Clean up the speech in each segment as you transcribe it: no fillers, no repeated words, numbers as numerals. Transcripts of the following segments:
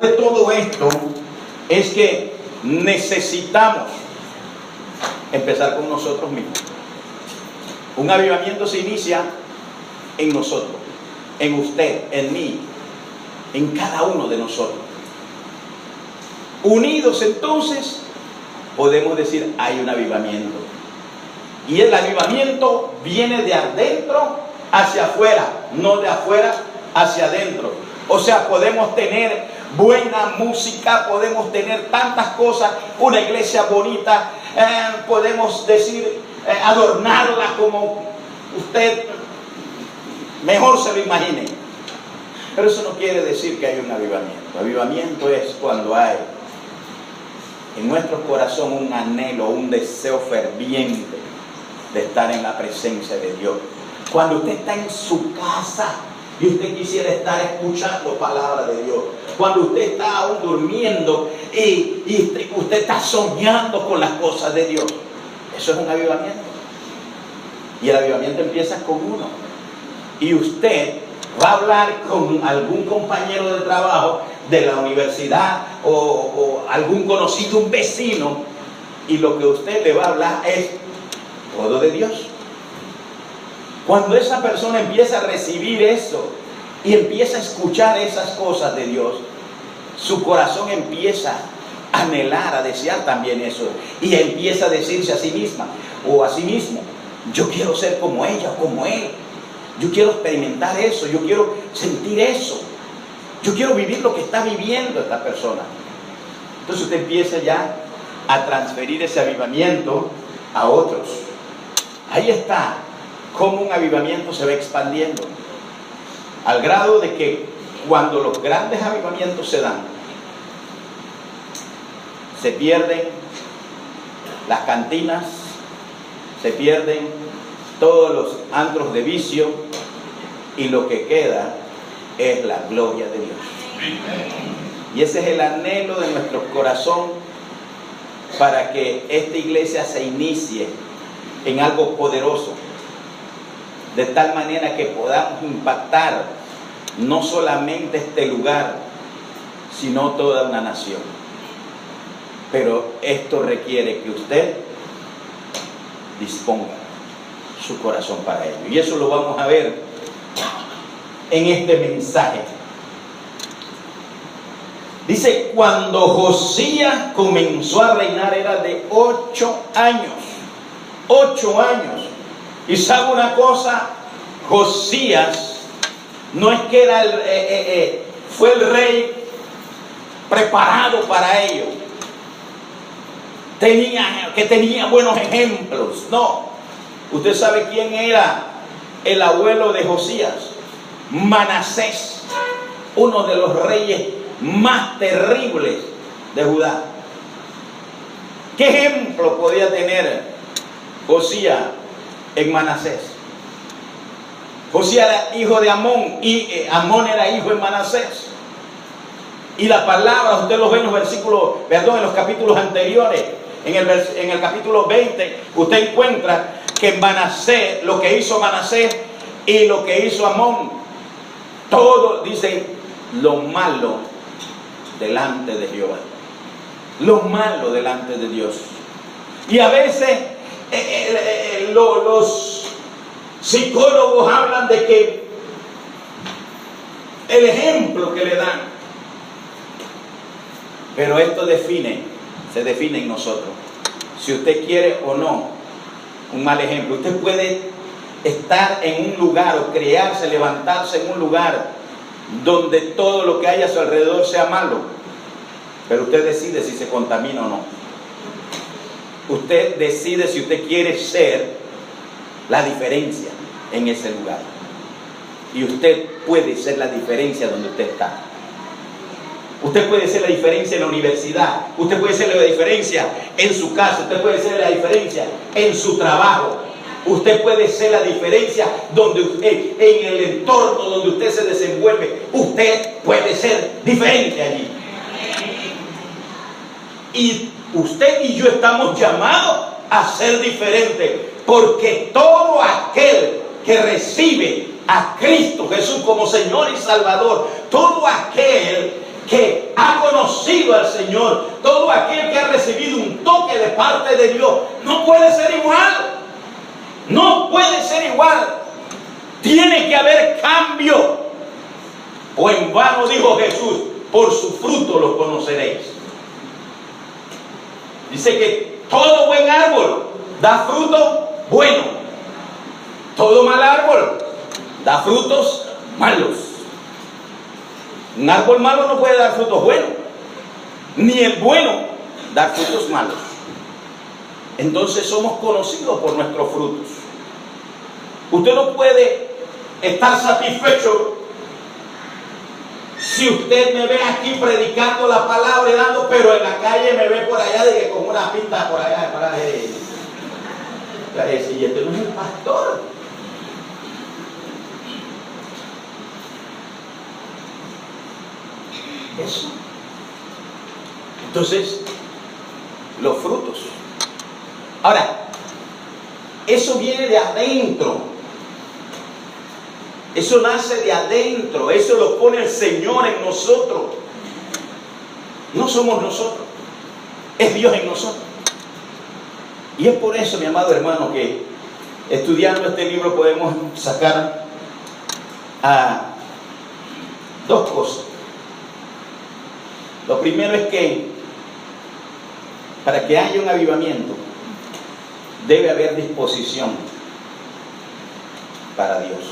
De todo esto es que necesitamos empezar con nosotros mismos. Un avivamiento se inicia en nosotros, en usted, en mí, en cada uno de nosotros. Unidos entonces podemos decir hay un avivamiento. Y el avivamiento viene de adentro hacia afuera, no de afuera hacia adentro. O sea, podemos tener buena música, podemos tener tantas cosas, una iglesia bonita, podemos decir, adornarla como usted mejor se lo imagine. Pero eso no quiere decir que hay un avivamiento. Avivamiento es cuando hay en nuestro corazón un anhelo, un deseo ferviente de estar en la presencia de Dios. Cuando usted está en su casa y usted quisiera estar escuchando palabra de Dios. Cuando usted está aún durmiendo y usted está soñando con las cosas de Dios. Eso es un avivamiento. Y el avivamiento empieza con uno. Y usted va a hablar con algún compañero de trabajo de la universidad o algún conocido, un vecino, y lo que usted le va a hablar es todo de Dios. Cuando esa persona empieza a recibir eso y empieza a escuchar esas cosas de Dios, su corazón empieza a anhelar, a desear también eso, y empieza a decirse a sí misma o a sí mismo: yo quiero ser como ella o como él, yo quiero experimentar eso, yo quiero sentir eso, yo quiero vivir lo que está viviendo esta persona. Entonces usted empieza ya a transferir ese avivamiento a otros. Ahí está cómo un avivamiento se va expandiendo, al grado de que cuando los grandes avivamientos se dan, se pierden las cantinas, se pierden todos los antros de vicio, y lo que queda es la gloria de Dios. Y ese es el anhelo de nuestro corazón, para que esta iglesia se inicie en algo poderoso, de tal manera que podamos impactar no solamente este lugar, sino toda una nación. Pero esto requiere que usted disponga su corazón para ello. Y eso lo vamos a ver en este mensaje. Dice, cuando Josías comenzó a reinar era de 8 años. 8 años. Y sabe una cosa, Josías no es que era fue el rey preparado para ello, tenía buenos ejemplos. No, usted sabe quién era el abuelo de Josías: Manasés, uno de los reyes más terribles de Judá. ¿Qué ejemplo podía tener Josías en Manasés? Josías era hijo de Amón y Amón era hijo de Manasés. Y la palabra, usted lo ve en los versículos, en los capítulos anteriores, en el capítulo 20, usted encuentra que Manasés, lo que hizo Manasés y lo que hizo Amón, todo dice lo malo delante de Jehová, lo malo delante de Dios. Y a veces los psicólogos hablan de que el ejemplo que le dan, pero esto se define en nosotros. Si usted quiere o no un mal ejemplo, usted puede estar en un lugar o crearse, levantarse en un lugar donde todo lo que hay a su alrededor sea malo, pero usted decide si se contamina o no. Usted decide si usted quiere ser la diferencia en ese lugar, y usted puede ser la diferencia donde usted está. Usted puede ser la diferencia en la universidad, usted puede ser la diferencia en su casa, usted puede ser la diferencia en su trabajo, usted puede ser la diferencia donde usted, en el entorno donde usted se desenvuelve. Usted puede ser diferente allí. Y usted y yo estamos llamados a ser diferentes, porque todo aquel que recibe a Cristo Jesús como Señor y Salvador, todo aquel que ha conocido al Señor, todo aquel que ha recibido un toque de parte de Dios, no puede ser igual. No puede ser igual. Tiene que haber cambio. O en vano dijo Jesús, por su fruto los conoceréis. Dice que todo buen árbol da fruto bueno. Todo mal árbol da frutos malos. Un árbol malo no puede dar frutos buenos, ni el bueno dar frutos malos. Entonces somos conocidos por nuestros frutos. Usted no puede estar satisfecho si usted me ve aquí predicando la palabra y dando, pero en la calle me ve por allá de que con una pinta por allá. Y este no es el pastor. Eso. Entonces, los frutos. Ahora, eso viene de adentro. Eso nace de adentro. Eso lo pone el Señor en nosotros. No somos nosotros. Es Dios en nosotros. Y es por eso, mi amado hermano, que estudiando este libro podemos sacar dos cosas. Lo primero es que para que haya un avivamiento debe haber disposición para Dios.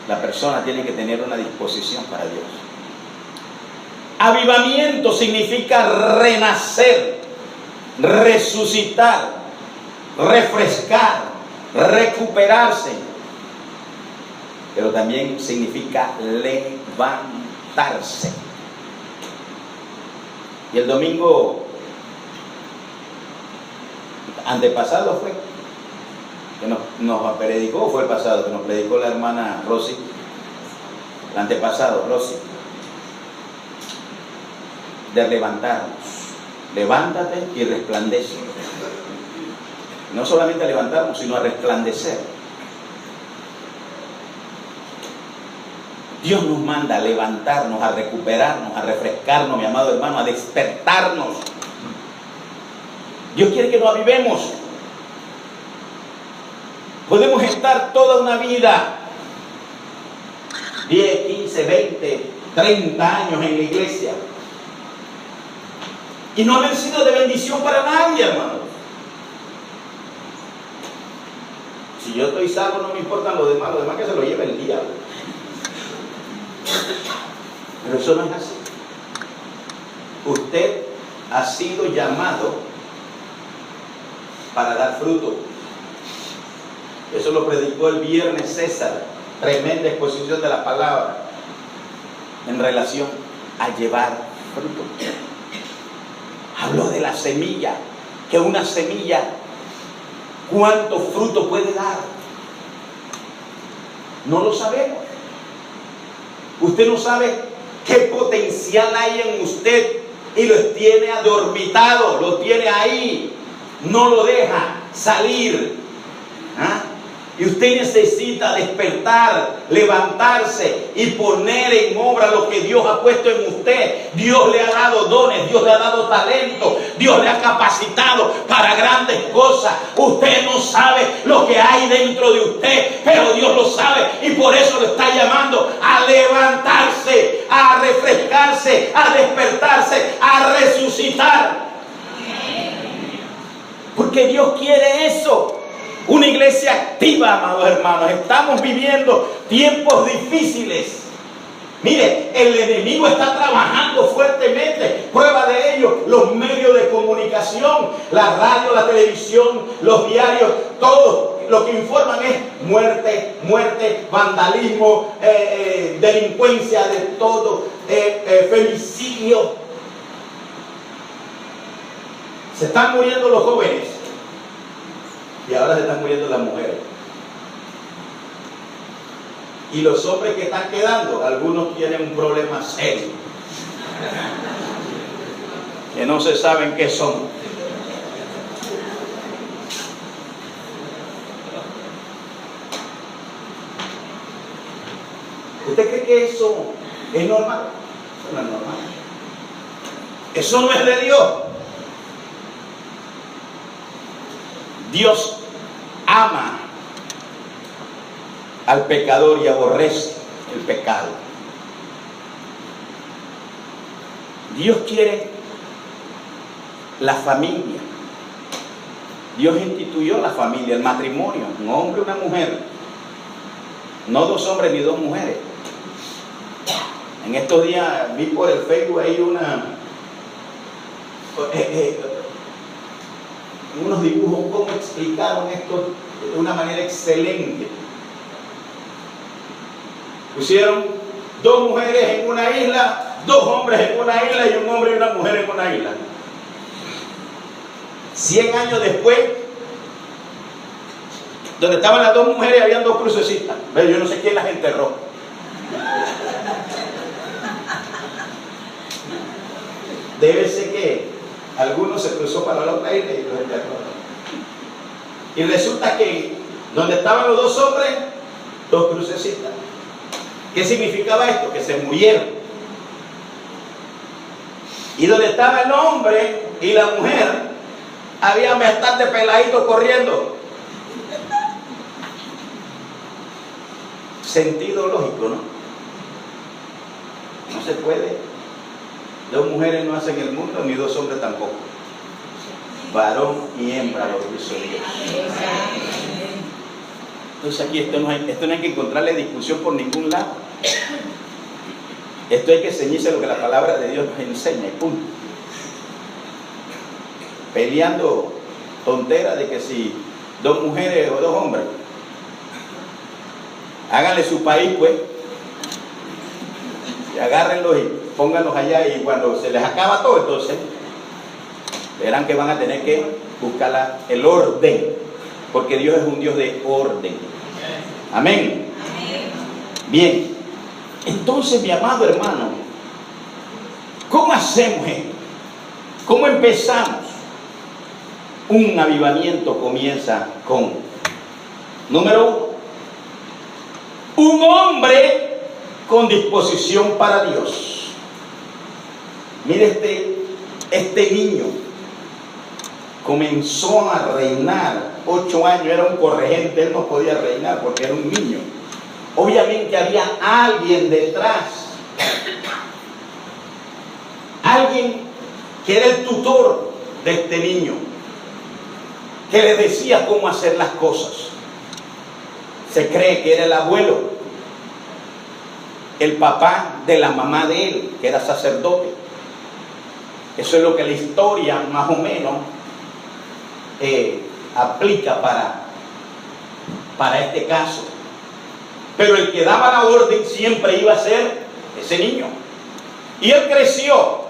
La persona tiene que tener una disposición para Dios. Avivamiento significa renacer, resucitar, refrescar, recuperarse. Pero también significa levantarse. Y el domingo antepasado fue que nos predicó, fue el pasado, que nos predicó la hermana Rosy, el antepasado, Rosy, de levantarnos. Levántate y resplandece. No solamente a levantarnos, sino a resplandecer. Dios nos manda a levantarnos, a recuperarnos, a refrescarnos, mi amado hermano, a despertarnos. Dios quiere que nos avivemos. Podemos estar toda una vida, 10, 15, 20, 30 años en la iglesia, y no haber sido de bendición para nadie, hermano. Si yo estoy salvo, no me importan los demás que se lo lleve el diablo. Pero eso no es así. Usted ha sido llamado para dar fruto. Eso lo predicó el viernes César. Tremenda exposición de la palabra en relación a llevar fruto. Habló de la semilla, que una semilla, ¿cuánto fruto puede dar? No lo sabemos. Usted no sabe qué potencial hay en usted y lo tiene adormitado, lo tiene ahí, no lo deja salir. Y usted necesita despertar, levantarse y poner en obra lo que Dios ha puesto en usted. Dios le ha dado dones, Dios le ha dado talento, Dios le ha capacitado para grandes cosas. Usted no sabe lo que hay dentro de usted, pero Dios lo sabe y por eso lo está llamando a levantarse, a refrescarse, a despertarse, a resucitar. Porque Dios quiere eso. Una iglesia activa, amados hermanos. Estamos viviendo tiempos difíciles. Mire, el enemigo está trabajando fuertemente. Prueba de ello, los medios de comunicación, la radio, la televisión, los diarios, todo lo que informan es muerte, muerte, vandalismo, delincuencia de todo, femicidio. Se están muriendo los jóvenes. Y ahora se están muriendo las mujeres. Y los hombres que están quedando, algunos tienen un problema serio. Que no se saben qué son. ¿Usted cree que eso es normal? Eso no es de Dios. Dios ama al pecador y aborrece el pecado. Dios quiere la familia. Dios instituyó la familia, el matrimonio, un hombre y una mujer. No dos hombres ni dos mujeres. En estos días vi por el Facebook ahí unos dibujos, cómo explicaron esto de una manera excelente. Pusieron dos mujeres en una isla, dos hombres en una isla y un hombre y una mujer en una isla. 100 años después, donde estaban las dos mujeres habían dos crucecitas. Yo no sé quién las enterró. Debe ser que alguno se cruzó para la otra isla y los enterró. Y resulta que donde estaban los dos hombres, dos crucecitas. ¿Qué significaba esto? Que se murieron. Y donde estaba el hombre y la mujer, había bastantes peladitos corriendo. Sentido lógico, ¿no? No se puede. Dos mujeres no hacen el mundo, ni dos hombres tampoco. Varón y hembra lo hizo Dios. Entonces aquí esto no hay que encontrarle discusión por ningún lado. Esto hay que ceñirse lo que la palabra de Dios nos enseña, y punto. Peleando tonteras de que si dos mujeres o dos hombres, háganle su país pues, y agárrenlos y pónganlos allá, y cuando se les acaba todo, entonces verán que van a tener que buscar el orden, porque Dios es un Dios de orden. Amén. Bien, entonces mi amado hermano, ¿cómo hacemos esto? ¿Cómo empezamos? Un avivamiento comienza con, número 1, un hombre con disposición para Dios. Mire, este niño comenzó a reinar, 8 años, era un corregente, él no podía reinar porque era un niño. Obviamente había alguien detrás, alguien que era el tutor de este niño, que le decía cómo hacer las cosas. Se cree que era el abuelo, el papá de la mamá de él, que era sacerdote. Eso es lo que la historia más o menos aplica para este caso. Pero el que daba la orden siempre iba a ser ese niño. Y él creció,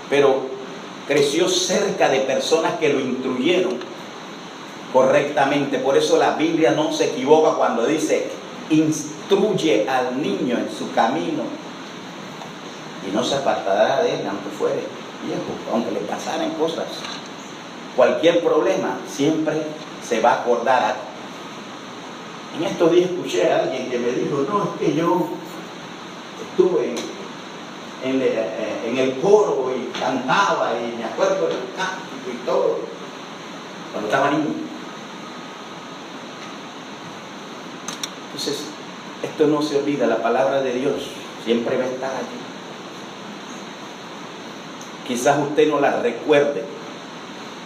pero creció cerca de personas que lo instruyeron correctamente. Por eso la Biblia no se equivoca cuando dice: instruye al niño en su camino y no se apartará de él, aunque fuere viejo, aunque le pasaran cosas. Cualquier problema siempre se va a acordar. En estos días escuché a alguien que me dijo: no, es que yo estuve en el coro y cantaba y me acuerdo del cántico y todo cuando estaba niño. Entonces, esto no se olvida, la palabra de Dios siempre va a estar allí. Quizás usted no la recuerde,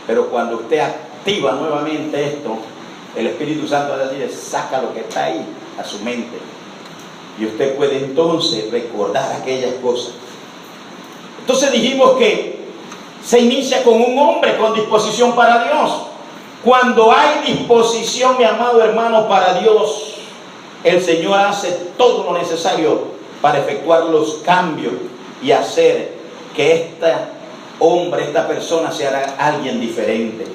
pero cuando usted activa nuevamente esto, el Espíritu Santo va a decir: saca lo que está ahí a su mente, y usted puede entonces recordar aquellas cosas. Entonces dijimos que se inicia con un hombre con disposición para Dios. Cuando hay disposición, mi amado hermano, para Dios, el Señor hace todo lo necesario para efectuar los cambios y hacer que esta persona sea alguien diferente.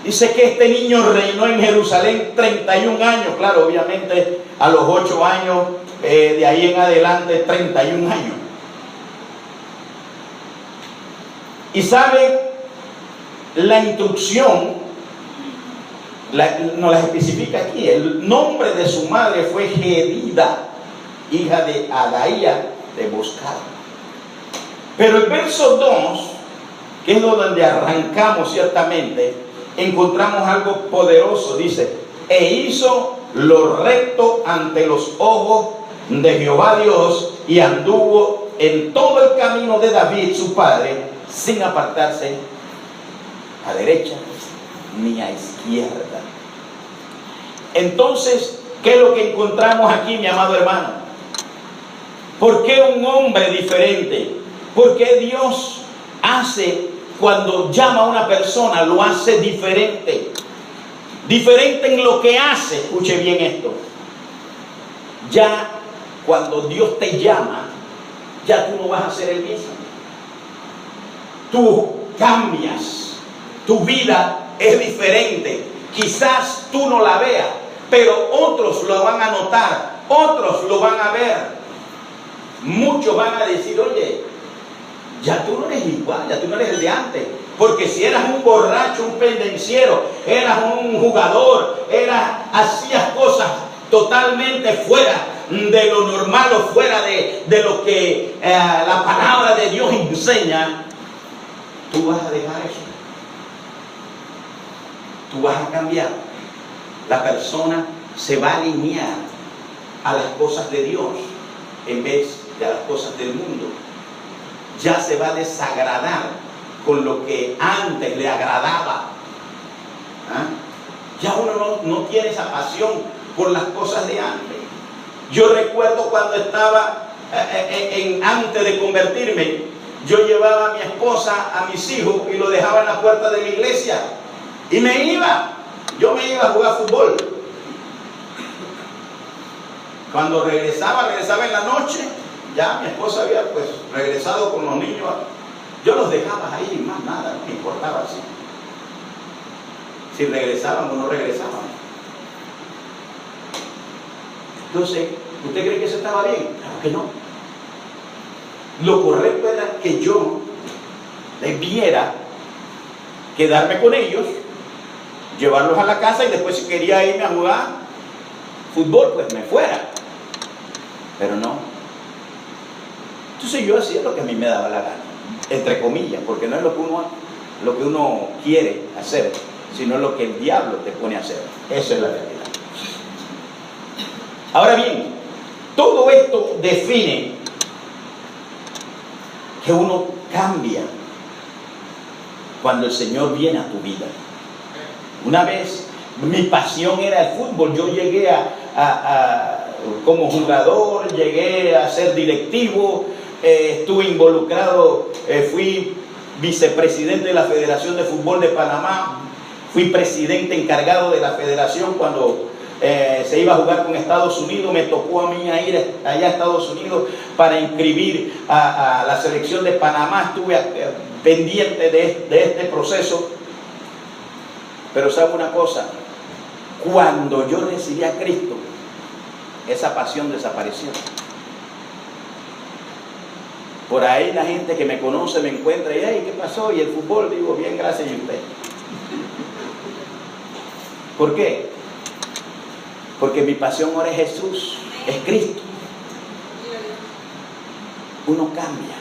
Dice que este niño reinó en Jerusalén 31 años. Claro, obviamente a los 8 años, de ahí en adelante 31 años. Y sabe, la instrucción nos la especifica aquí. El nombre de su madre fue Gedida. hija de Adaía de Boscat. Pero el verso 2, que es donde arrancamos ciertamente, encontramos algo poderoso. Dice, e hizo lo recto ante los ojos de Jehová Dios, y anduvo en todo el camino de David su padre, sin apartarse a derecha ni a izquierda. Entonces, ¿qué es lo que encontramos aquí, mi amado hermano? ¿Por qué un hombre diferente? ¿Por qué Dios hace, cuando llama a una persona, lo hace diferente? Diferente en lo que hace. Escuche bien esto. Ya cuando Dios te llama, ya tú no vas a ser el mismo. Tú cambias. Tu vida es diferente. Quizás tú no la veas, pero otros lo van a notar, otros lo van a ver. Muchos van a decir, oye, ya tú no eres igual, ya tú no eres el de antes. Porque si eras un borracho, un pendenciero, eras un jugador, hacías cosas totalmente fuera de lo normal o fuera de lo que la palabra de Dios enseña, tú vas a dejar eso. Tú vas a cambiar. La persona se va a alinear a las cosas de Dios en vez de a las cosas del mundo. Ya se va a desagradar con lo que antes le agradaba. Ya uno no tiene esa pasión por las cosas de antes. Yo recuerdo cuando estaba antes de convertirme, yo llevaba a mi esposa, a mis hijos, y lo dejaba en la puerta de la iglesia y me iba. Yo me iba a jugar fútbol. Cuando regresaba en la noche. Ya mi esposa había pues regresado con los niños. Yo los dejaba ahí, más nada, no me importaba así. Si regresaban o no regresaban. Entonces, ¿usted cree que eso estaba bien? Claro que no. Lo correcto era que yo debiera quedarme con ellos, llevarlos a la casa, y después, si quería irme a jugar fútbol, pues me fuera. Pero no. Entonces yo hacía lo que a mí me daba la gana, entre comillas, porque no es lo que uno quiere hacer, sino lo que el diablo te pone a hacer. Eso es la realidad. Ahora bien, todo esto define que uno cambia cuando el Señor viene a tu vida. Una vez mi pasión era el fútbol. Yo llegué como jugador, llegué a ser directivo, estuve involucrado, fui vicepresidente de la Federación de Fútbol de Panamá, fui presidente encargado de la federación cuando se iba a jugar con Estados Unidos. Me tocó a mí ir allá a Estados Unidos para inscribir a la selección de Panamá. Estuve pendiente de este proceso. Pero ¿sabe una cosa? Cuando yo recibí a Cristo, esa pasión desapareció. Por ahí la gente que me conoce me encuentra y, hey, ¿qué pasó? Y el fútbol, digo, bien, gracias, y usted. ¿Por qué? Porque mi pasión ahora es Jesús, es Cristo. Uno cambia,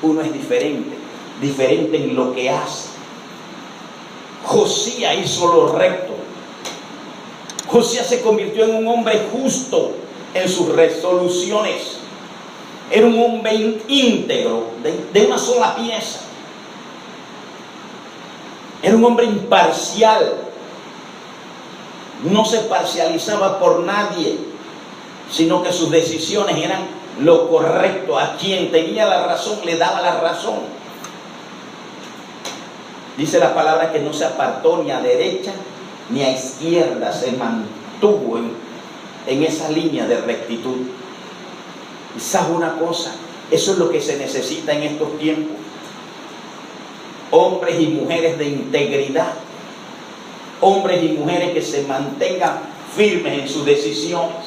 uno es diferente en lo que hace. Josías hizo lo recto. Josías se convirtió en un hombre justo en sus resoluciones. Era un hombre íntegro, de una sola pieza. Era un hombre imparcial. No se parcializaba por nadie, sino que sus decisiones eran lo correcto. A quien tenía la razón, le daba la razón. Dice la palabra que no se apartó ni a derecha ni a izquierda, se mantuvo en esa línea de rectitud. Y sabe una cosa, eso es lo que se necesita en estos tiempos. Hombres y mujeres de integridad, hombres y mujeres que se mantengan firmes en sus decisiones,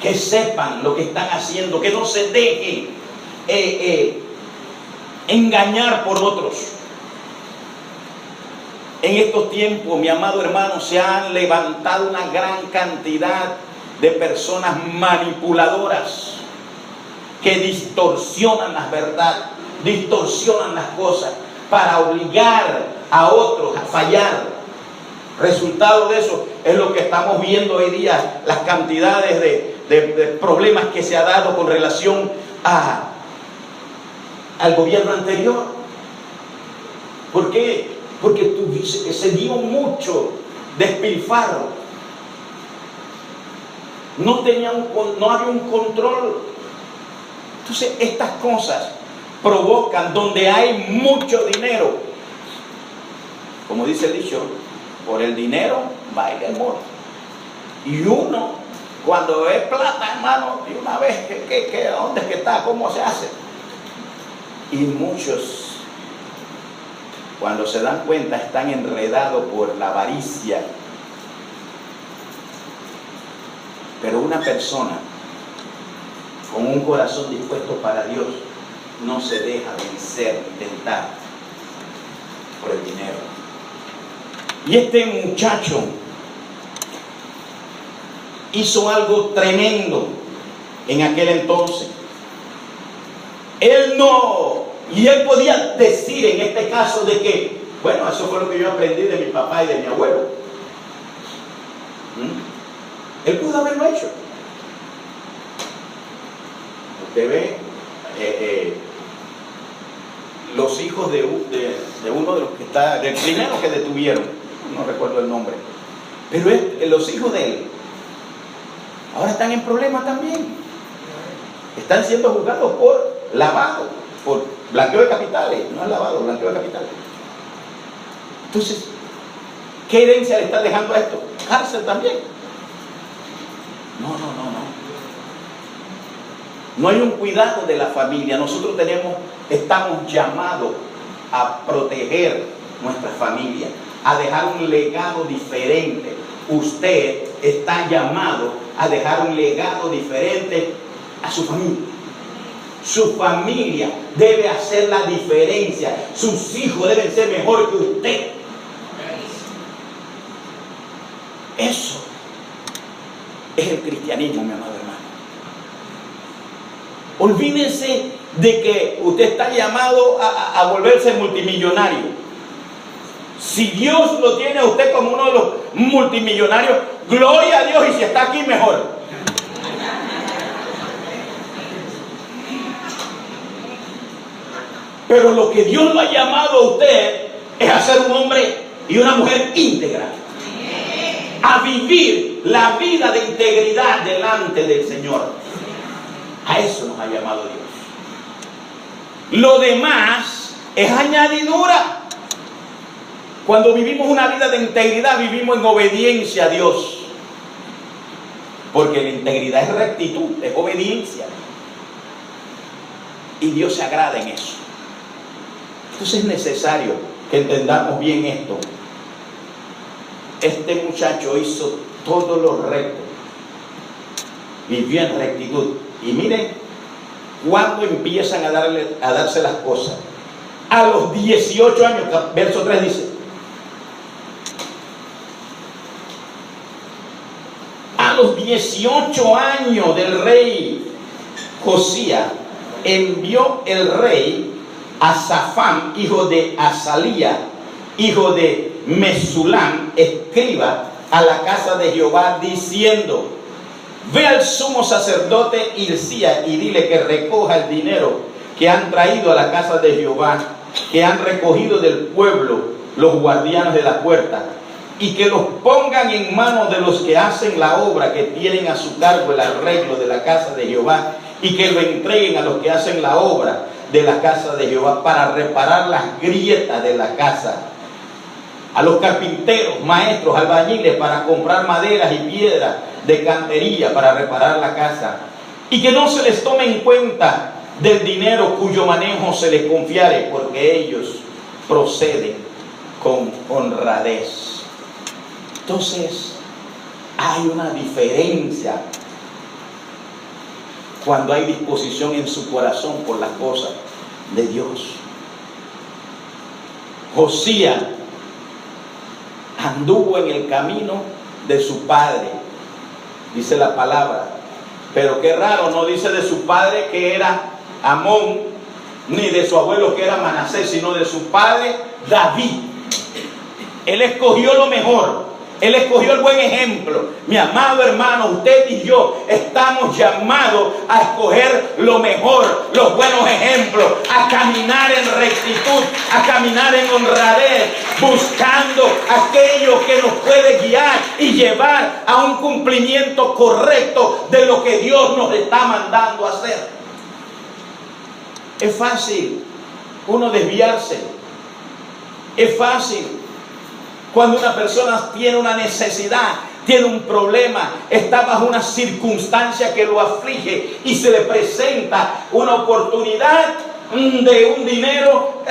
que sepan lo que están haciendo, que no se dejen engañar por otros. En estos tiempos, mi amado hermano, se han levantado una gran cantidad de personas manipuladoras que distorsionan las verdades, distorsionan las cosas para obligar a otros a fallar. Resultado de eso es lo que estamos viendo hoy día, las cantidades de problemas que se ha dado con relación al gobierno anterior. ¿Por qué? Porque se dio mucho despilfarro. No había un control. Entonces estas cosas provocan donde hay mucho dinero. Como dice el dicho, por el dinero baila el mono. Y uno, cuando ve plata, hermano, de una vez, ¿dónde es que está? ¿Cómo se hace? Y muchos, cuando se dan cuenta, están enredados por la avaricia. Pero una persona con un corazón dispuesto para Dios no se deja vencer ni tentar por el dinero. Y este muchacho hizo algo tremendo en aquel entonces. Él podía decir en este caso de que, bueno, eso fue lo que yo aprendí de mi papá y de mi abuelo. Él pudo haberlo hecho. Usted ve los hijos de uno de los que está, del primero que detuvieron, no recuerdo el nombre, pero los hijos de él ahora están en problemas también. Están siendo juzgados por lavado, por blanqueo de capitales, no es lavado, blanqueo de capitales. Entonces, ¿qué herencia le está dejando a esto? Cárcel también. No. No hay un cuidado de la familia. Nosotros estamos llamados a proteger nuestra familia, a dejar un legado diferente. Usted está llamado a dejar un legado diferente a su familia. Su familia debe hacer la diferencia. Sus hijos deben ser mejor que usted. Eso es el cristianismo, mi amado hermano. Olvídense de que usted está llamado a volverse multimillonario. Si Dios lo tiene a usted como uno de los multimillonarios, gloria a Dios, y si está aquí, mejor. Pero lo que Dios lo ha llamado a usted es a ser un hombre y una mujer íntegra, a vivir la vida de integridad delante del Señor. A eso nos ha llamado Dios. Lo demás es añadidura. Cuando vivimos una vida de integridad, vivimos en obediencia a Dios. Porque la integridad es rectitud, es obediencia. Y Dios se agrada en eso. Entonces es necesario que entendamos bien esto. Este muchacho hizo todo lo recto. Vivió en rectitud. Y miren, cuando empiezan a darse las cosas. A los 18 años, verso 3 dice. A los 18 años del rey Josías, envió el rey a Safán, hijo de Azalía, hijo de Mesulam, escriba, a la casa de Jehová, diciendo: ve al sumo sacerdote Hilcías y dile que recoja el dinero que han traído a la casa de Jehová, que han recogido del pueblo los guardianes de la puerta, y que los pongan en manos de los que hacen la obra, que tienen a su cargo el arreglo de la casa de Jehová, y que lo entreguen a los que hacen la obra de la casa de Jehová para reparar las grietas de la casa, a los carpinteros, maestros, albañiles, para comprar maderas y piedras de cantería para reparar la casa, y que no se les tome en cuenta del dinero cuyo manejo se les confiare, porque ellos proceden con honradez. Entonces hay una diferencia cuando hay disposición en su corazón por las cosas de Dios. Josías anduvo en el camino de su padre, dice la palabra. Pero qué raro, no dice de su padre que era Amón, ni de su abuelo que era Manasés, sino de su padre David. Él escogió lo mejor. Él escogió el buen ejemplo. Mi amado hermano, usted y yo estamos llamados a escoger lo mejor, los buenos ejemplos, a caminar en rectitud, a caminar en honradez, buscando aquello que nos puede guiar y llevar a un cumplimiento correcto de lo que Dios nos está mandando a hacer. Es fácil uno desviarse. Es fácil. Cuando una persona tiene una necesidad, tiene un problema, está bajo una circunstancia que lo aflige y se le presenta una oportunidad de un dinero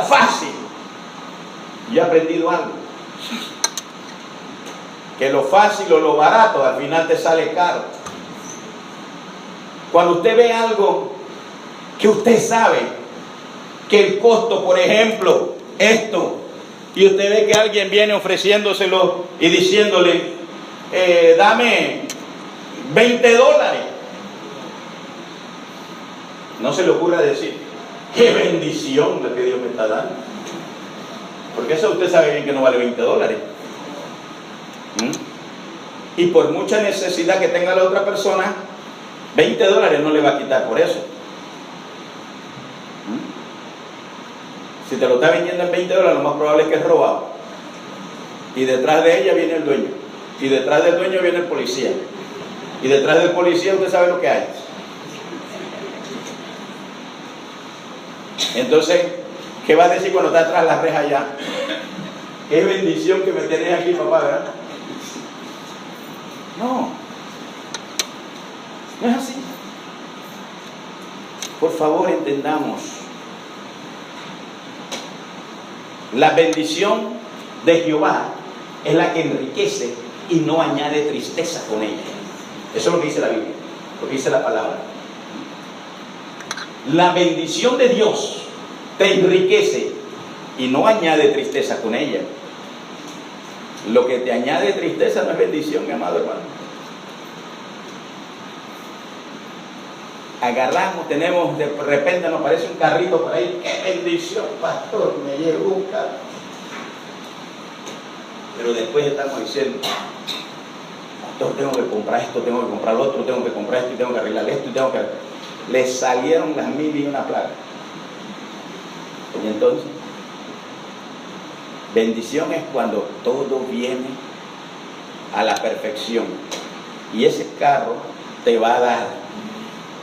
fácil. Yo he aprendido algo. Que lo fácil o lo barato al final te sale caro. Cuando usted ve algo que usted sabe que el costo, por ejemplo, esto, y usted ve que alguien viene ofreciéndoselo y diciéndole, dame $20. No se le ocurra decir, qué bendición la que Dios me está dando. Porque eso usted sabe bien que no vale $20. Y por mucha necesidad que tenga la otra persona, $20 no le va a quitar por eso. Si te lo está vendiendo en $20, lo más probable es que es robado. Y detrás de ella viene el dueño. Y detrás del dueño viene el policía. Y detrás del policía usted sabe lo que hay. Entonces, ¿qué va a decir cuando está atrás la reja ya? Qué bendición que me tenés aquí, papá, ¿verdad? No. No es así. Por favor, entendamos. La bendición de Jehová es la que enriquece y no añade tristeza con ella. Eso es lo que dice la Biblia, lo que dice la palabra. La bendición de Dios te enriquece y no añade tristeza con ella. Lo que te añade tristeza no es bendición, mi amado hermano. Agarramos, tenemos, de repente nos aparece un carrito por ahí. ¡Qué bendición, pastor! Me llegó un carro. Pero después estamos diciendo, pastor, tengo que comprar esto, tengo que comprar lo otro, tengo que comprar esto y tengo que arreglar esto y tengo que... Le salieron las 1001 plagas. Y entonces, bendición es cuando todo viene a la perfección. Y ese carro te va a dar.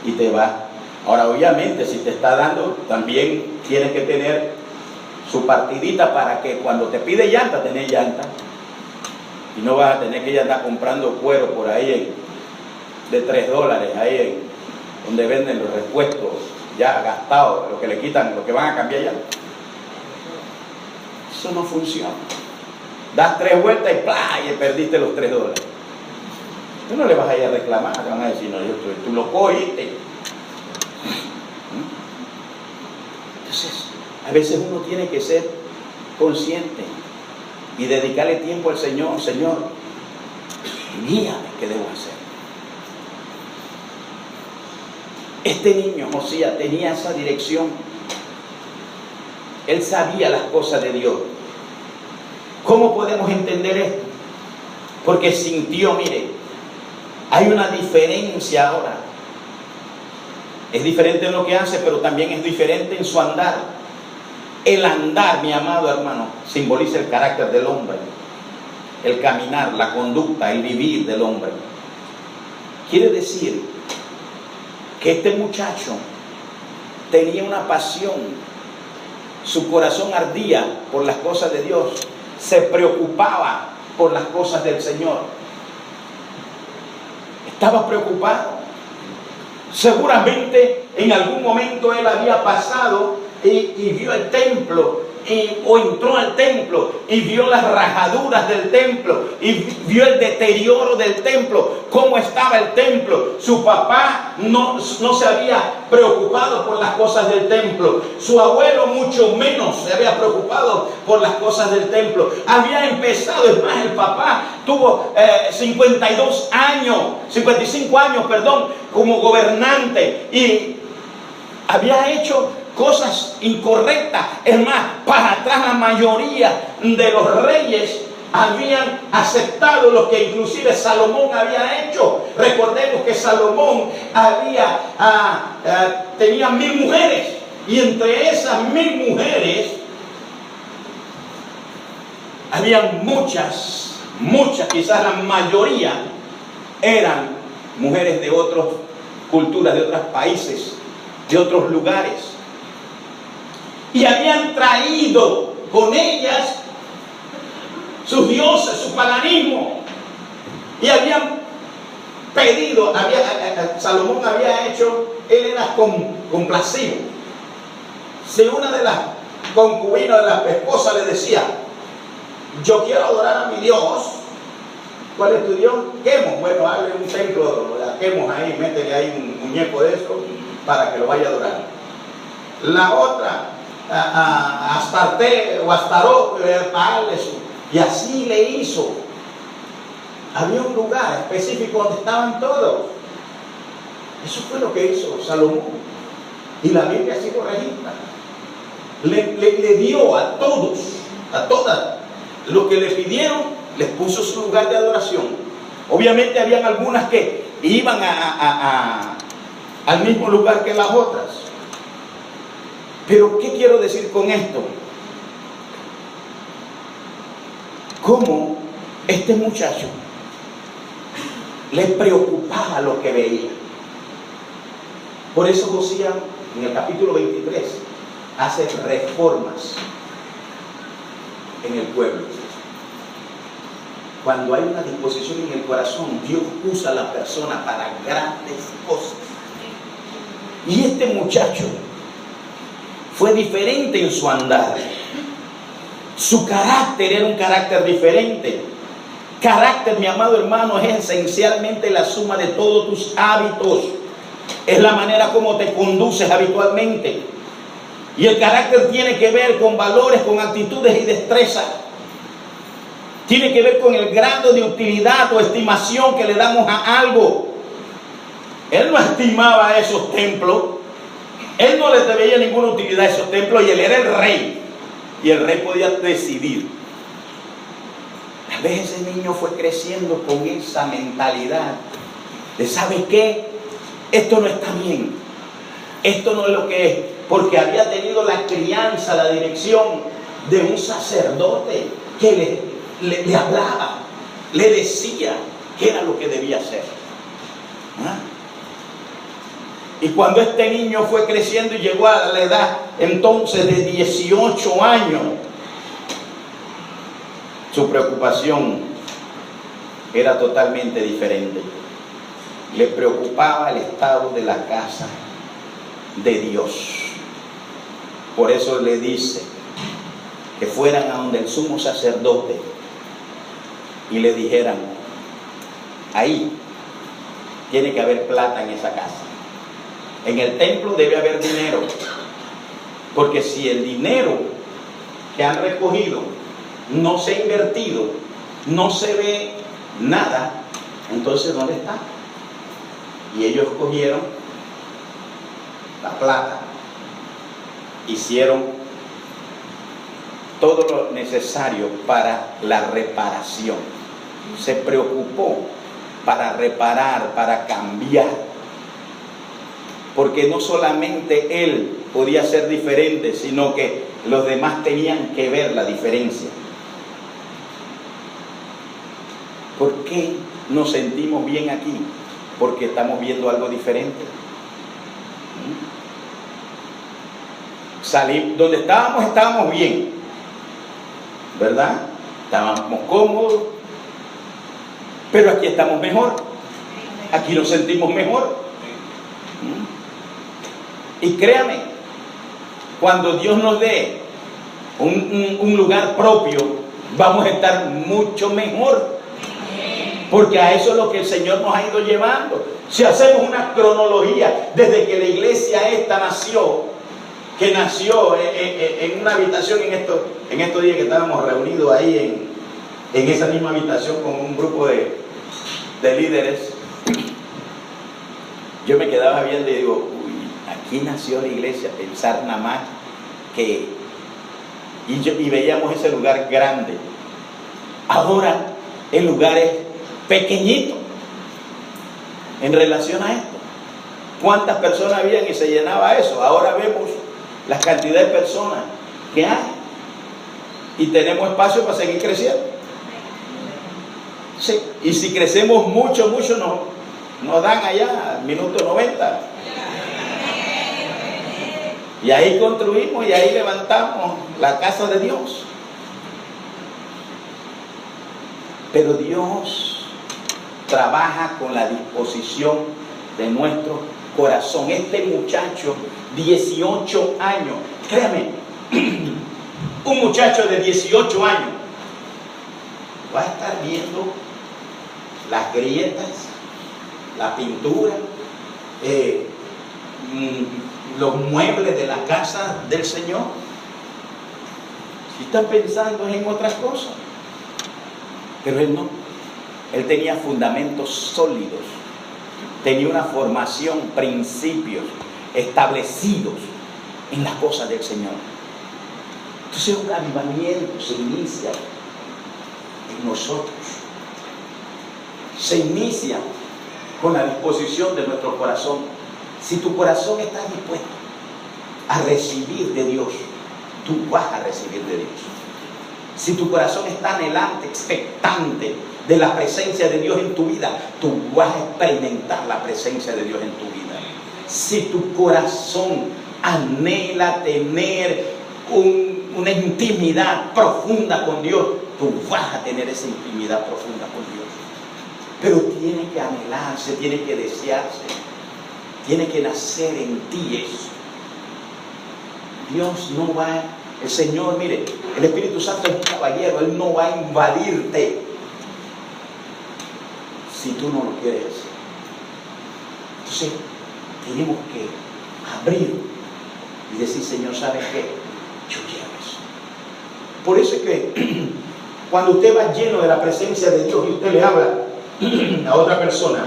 Y te va. Ahora, obviamente, si te está dando, también tienes que tener su partidita para que cuando te pide llanta, tenés llanta. Y no vas a tener que ir a andar comprando cuero por ahí de $3, ahí donde venden los repuestos ya gastados, lo que le quitan, lo que van a cambiar ya. Eso no funciona. Das 3 vueltas y ¡plá! Y perdiste los $3. Tú no le vas a ir a reclamar, te van a decir, no, tú lo cogiste. Entonces, a veces uno tiene que ser consciente y dedicarle tiempo al Señor. Señor, guíame, ¿qué debo hacer? Este niño, Josías, tenía esa dirección. Él sabía las cosas de Dios. ¿Cómo podemos entender esto? Porque sintió, mire, hay una diferencia ahora. Es diferente en lo que hace, pero también es diferente en su andar. El andar, mi amado hermano, simboliza el carácter del hombre. El caminar, la conducta, el vivir del hombre. Quiere decir que este muchacho tenía una pasión. Su corazón ardía por las cosas de Dios. Se preocupaba por las cosas del Señor. Estaba preocupado. Seguramente en algún momento él había pasado y vio el templo o entró al templo y vio las rajaduras del templo y vio el deterioro del templo, cómo estaba el templo. Su papá no se había preocupado por las cosas del templo, su abuelo mucho menos se había preocupado por las cosas del templo. Había empezado, es más, el papá tuvo 55 años, como gobernante, y había hecho cosas incorrectas. Es más, para atrás la mayoría de los reyes habían aceptado lo que inclusive Salomón había hecho. Recordemos que Salomón tenía 1000 mujeres, y entre esas 1000 mujeres habían muchas, quizás la mayoría eran mujeres de otras culturas, de otros países, de otros lugares. Y habían traído con ellas sus dioses, su paganismo. Y habían pedido, Salomón había hecho, él era complacido. Si una de las concubinas de la esposa le decía: yo quiero adorar a mi Dios. ¿Cuál es tu Dios? Quemos. Bueno, hazle un templo, quemos ahí, métele ahí un muñeco de eso para que lo vaya a adorar. La otra, Astarte o Astaró, y así le hizo. Había un lugar específico donde estaban todos. Eso fue lo que hizo Salomón, y la Biblia así lo registra. Le dio a todos, a todas, lo que le pidieron, les puso su lugar de adoración. Obviamente habían algunas que iban al mismo lugar que las otras. Pero ¿qué quiero decir con esto? Cómo este muchacho le preocupaba lo que veía. Por eso Josías, en el capítulo 23, hace reformas en el pueblo. Cuando hay una disposición en el corazón, Dios usa a la persona para grandes cosas. Y este muchacho fue diferente en su andar. Su carácter era un carácter diferente. Carácter, mi amado hermano, es esencialmente la suma de todos tus hábitos. Es la manera como te conduces habitualmente. Y el carácter tiene que ver con valores, con actitudes y destrezas. Tiene que ver con el grado de utilidad o estimación que le damos a algo. Él no estimaba esos templos. Él no le veía ninguna utilidad a esos templos, y él era el rey. Y el rey podía decidir. Tal vez ese niño fue creciendo con esa mentalidad de: ¿sabe qué? Esto no está bien. Esto no es lo que es. Porque había tenido la crianza, la dirección de un sacerdote que le hablaba, le decía qué era lo que debía hacer. Y cuando este niño fue creciendo y llegó a la edad entonces de 18 años, su preocupación era totalmente diferente. Le preocupaba el estado de la casa de Dios. Por eso le dice que fueran a donde el sumo sacerdote y le dijeran: ahí tiene que haber plata en esa casa. En el templo debe haber dinero, porque si el dinero que han recogido no se ha invertido, no se ve nada, entonces ¿dónde está? Y ellos cogieron la plata, hicieron todo lo necesario para la reparación. Se preocupó para reparar, para cambiar. Porque no solamente él podía ser diferente, sino que los demás tenían que ver la diferencia. ¿Por qué nos sentimos bien aquí? Porque estamos viendo algo diferente. Donde estábamos bien, ¿verdad? Estábamos cómodos, pero aquí estamos mejor. Aquí nos sentimos mejor. Y créame, cuando Dios nos dé un lugar propio, vamos a estar mucho mejor. Porque a eso es lo que el Señor nos ha ido llevando. Si hacemos una cronología desde que la iglesia esta nació, que nació en una habitación en estos días que estábamos reunidos ahí en esa misma habitación con un grupo de líderes, yo me quedaba viendo y digo, uy, aquí nació la iglesia, pensar nada más que... Y veíamos ese lugar grande. Ahora el lugar es pequeñito en relación a esto. ¿Cuántas personas habían y se llenaba eso? Ahora vemos la cantidad de personas que hay y tenemos espacio para seguir creciendo. Sí. Y si crecemos mucho nos dan allá minuto 90 y ahí construimos y ahí levantamos la casa de Dios. Pero Dios trabaja con la disposición de nuestro corazón. Este muchacho, 18 años, créame, un muchacho de 18 años va a estar viendo las grietas, la pintura, los muebles de la casa del Señor. Si están pensando en otras cosas, pero él no. Él tenía fundamentos sólidos, tenía una formación, principios establecidos en las cosas del Señor. Entonces un avivamiento se inicia en nosotros. Se inicia con la disposición de nuestro corazón. Si tu corazón está dispuesto a recibir de Dios, tú vas a recibir de Dios. Si tu corazón está anhelante, expectante de la presencia de Dios en tu vida, tú vas a experimentar la presencia de Dios en tu vida. Si tu corazón anhela tener una intimidad profunda con Dios, tú vas a tener esa intimidad profunda con Dios. Pero tiene que anhelarse, tiene que desearse, tiene que nacer en ti eso. Dios no va, el Señor, mire, el Espíritu Santo es un caballero, Él no va a invadirte si tú no lo quieres hacer. Entonces, tenemos que abrir y decir, Señor, ¿sabes qué? Yo quiero eso. Por eso es que cuando usted va lleno de la presencia de Dios y usted le habla a otra persona,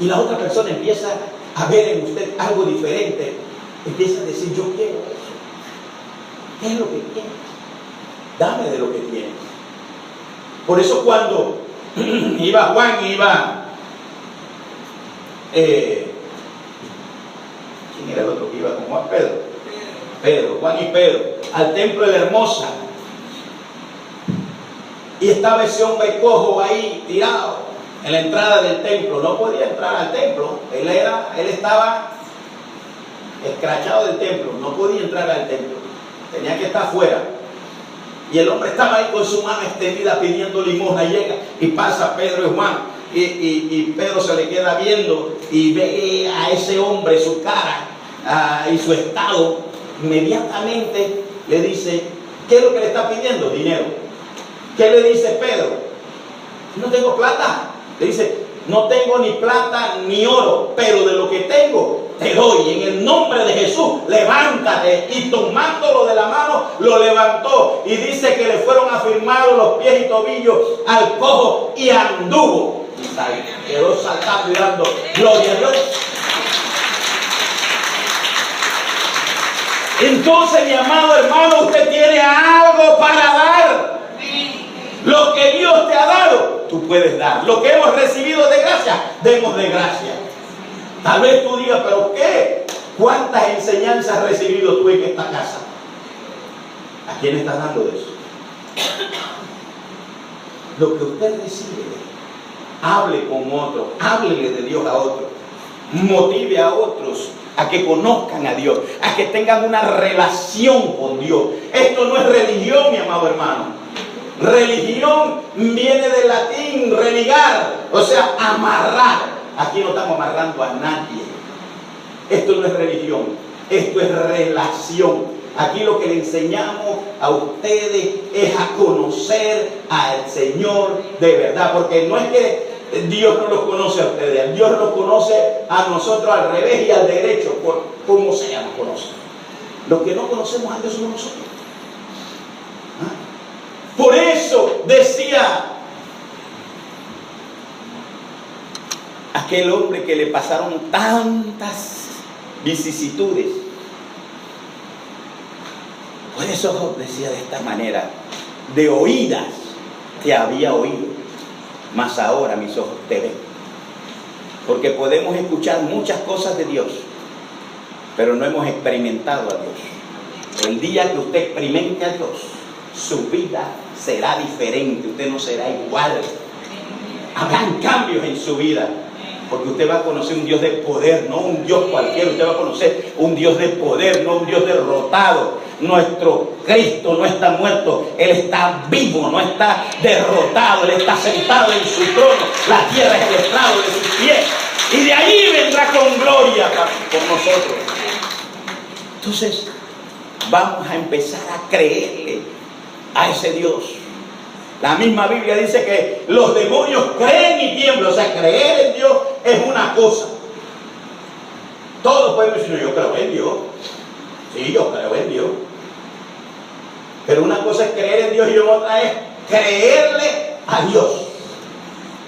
y la otra persona empieza a ver en usted algo diferente, empieza a decir, yo quiero eso. ¿Qué es lo que quieres? Dame de lo que tienes. Por eso cuando iba Juan, ¿quién era el otro que iba con Juan? Pedro, Juan y Pedro, al templo de la Hermosa, y estaba ese hombre cojo ahí tirado en la entrada del templo. No podía entrar al templo, él estaba escrachado del templo, no podía entrar al templo, tenía que estar afuera. Y el hombre estaba ahí con su mano extendida pidiendo limosna. Llega y pasa Pedro y Juan, y Pedro se le queda viendo y ve a ese hombre, su cara y su estado. Inmediatamente le dice, ¿qué es lo que le está pidiendo? Dinero. ¿Qué le dice Pedro? No tengo plata. Le dice, no tengo ni plata ni oro, pero de lo que tengo te doy. En el nombre de Jesús, levántate. Y tomándolo de la mano, lo levantó. Y dice que le fueron afirmados los pies y tobillos al cojo y anduvo. Y quedó saltando y dando gloria a Dios. Entonces, mi amado hermano, usted tiene algo para dar. Lo que Dios te ha dado, tú puedes dar. Lo que hemos recibido de gracia, demos de gracia. Tal vez tú digas, ¿pero qué? ¿Cuántas enseñanzas has recibido tú en esta casa? ¿A quién estás dando de eso? Lo que usted recibe, hable con otros, háblele de Dios a otros, motive a otros a que conozcan a Dios, a que tengan una relación con Dios. Esto no es religión, mi amado hermano. Religión viene del latín religar, o sea, amarrar. Aquí no estamos amarrando a nadie. Esto no es religión, esto es relación. Aquí lo que le enseñamos a ustedes es a conocer al Señor de verdad, porque no es que Dios no los conoce a ustedes, Dios los conoce a nosotros al revés y al derecho, por como sea nos conoce. Los que no conocemos a Dios somos nosotros. Por eso decía aquel hombre que le pasaron tantas vicisitudes. Por eso Job decía de esta manera: de oídas te había oído, mas ahora mis ojos te ven. Porque podemos escuchar muchas cosas de Dios, pero no hemos experimentado a Dios. El día que usted experimente a Dios, su vida será diferente, usted no será igual. Habrán cambios en su vida, porque usted va a conocer un Dios de poder, no un Dios cualquiera. Usted va a conocer un Dios de poder, no un Dios derrotado. Nuestro Cristo no está muerto, Él está vivo, no está derrotado, Él está sentado en su trono, la tierra es el estrado de sus pies, y de allí vendrá con gloria por nosotros. Entonces vamos a empezar a creerle a ese Dios. La misma Biblia dice que los demonios creen y tiemblan. O sea, creer en Dios es una cosa. Todos podemos decir: yo creo en Dios. Sí, yo creo en Dios. Pero una cosa es creer en Dios y otra es creerle a Dios.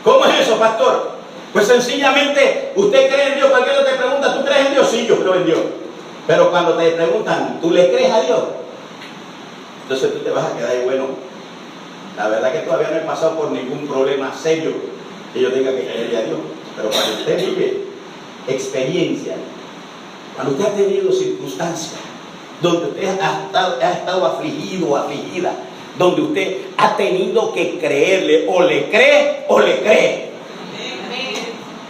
¿Cómo es eso, pastor? Pues sencillamente, usted cree en Dios. Cualquiera te pregunta: ¿tú crees en Dios? Sí, yo creo en Dios. Pero cuando te preguntan: ¿tú le crees a Dios? Entonces tú te vas a quedar ahí: bueno, la verdad que todavía no he pasado por ningún problema serio que yo tenga que creerle a Dios. Pero cuando usted vive experiencia, cuando usted ha tenido circunstancias donde usted ha estado afligido o afligida, donde usted ha tenido que creerle, o le cree o le cree.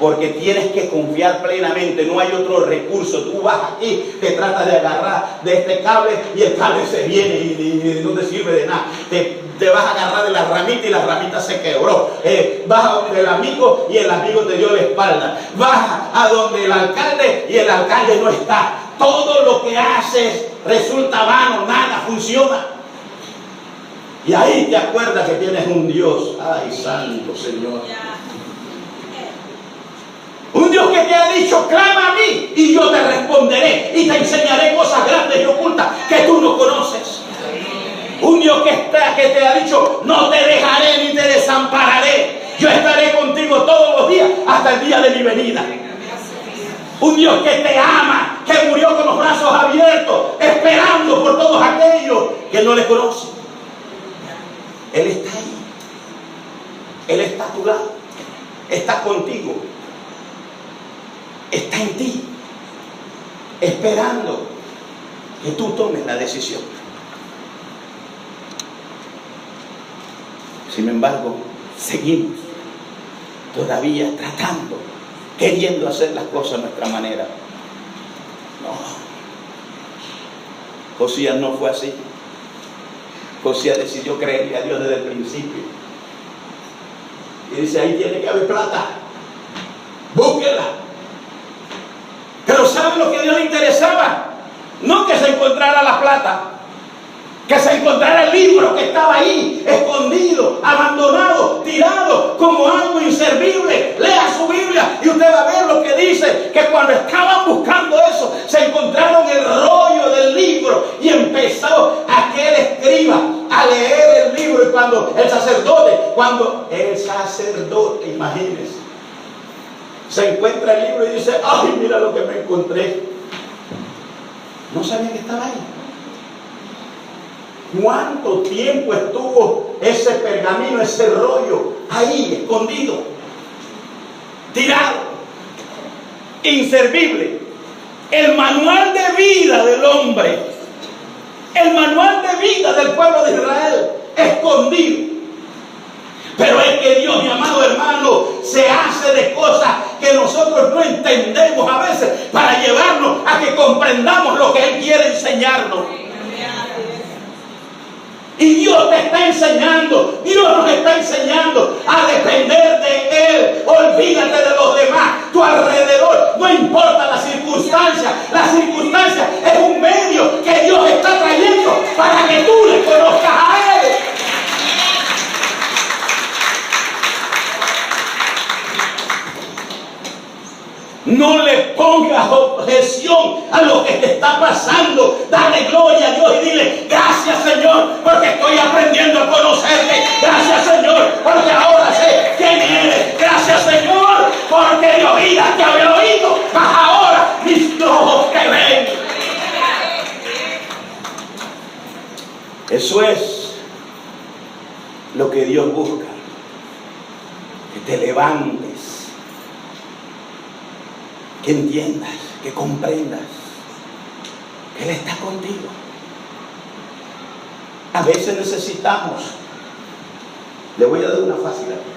Porque tienes que confiar plenamente, no hay otro recurso. Tú vas aquí, te tratas de agarrar de este cable y el cable se viene y no te sirve de nada. Te vas a agarrar de la ramita y la ramita se quebró. Vas a donde el amigo y el amigo te dio la espalda. Vas a donde el alcalde y el alcalde no está. Todo lo que haces resulta vano, nada funciona. Y ahí te acuerdas que tienes un Dios. Ay, santo Señor. Un Dios que te ha dicho: clama a mí y yo te responderé y te enseñaré cosas grandes y ocultas que tú no conoces. Un Dios que te ha dicho: no te dejaré ni te desampararé. Yo estaré contigo todos los días hasta el día de mi venida. Un Dios que te ama, que murió con los brazos abiertos, esperando por todos aquellos que no le conocen. Él está ahí. Él está a tu lado. Está contigo. Está en ti, esperando que tú tomes la decisión. Sin embargo, seguimos todavía tratando, queriendo hacer las cosas a nuestra manera. No. Josías no fue así. Josías decidió creerle a Dios desde el principio. Y dice: ahí tiene que haber plata. Búsquela. Pero ¿saben lo que a Dios le interesaba? No que se encontrara la plata, que se encontrara el libro que estaba ahí, escondido, abandonado, tirado, como algo inservible. Lea su Biblia y usted va a ver lo que dice, que cuando estaban buscando eso, se encontraron el rollo del libro y empezó aquel escriba a leer el libro. Y cuando el sacerdote, imagínense, se encuentra el libro y dice: ay, mira lo que me encontré. No sabía que estaba ahí. ¿Cuánto tiempo estuvo ese pergamino, ese rollo ahí, escondido, tirado, inservible? El manual de vida del hombre, el manual de vida del pueblo de Israel, escondido. Pero es que Dios, mi amado hermano, se hace de cosas que nosotros no entendemos a veces para llevarnos a que comprendamos lo que Él quiere enseñarnos. Y Dios te está enseñando, Dios nos está enseñando a depender de Él. Olvídate de los demás, tu alrededor, no importa la circunstancia es un medio que Dios está trayendo No le pongas objeción a lo que te está pasando. Dale gloria a Dios y dile: gracias, Señor, porque estoy aprendiendo a conocerte. Gracias, Señor, porque ahora sé quién eres. Gracias, Señor, porque de oídas te había oído, mas ahora mis ojos te ven. Eso es lo que Dios busca. Que te levantes, que entiendas, que comprendas que Él está contigo. A veces necesitamos, le voy a dar una fácil aquí.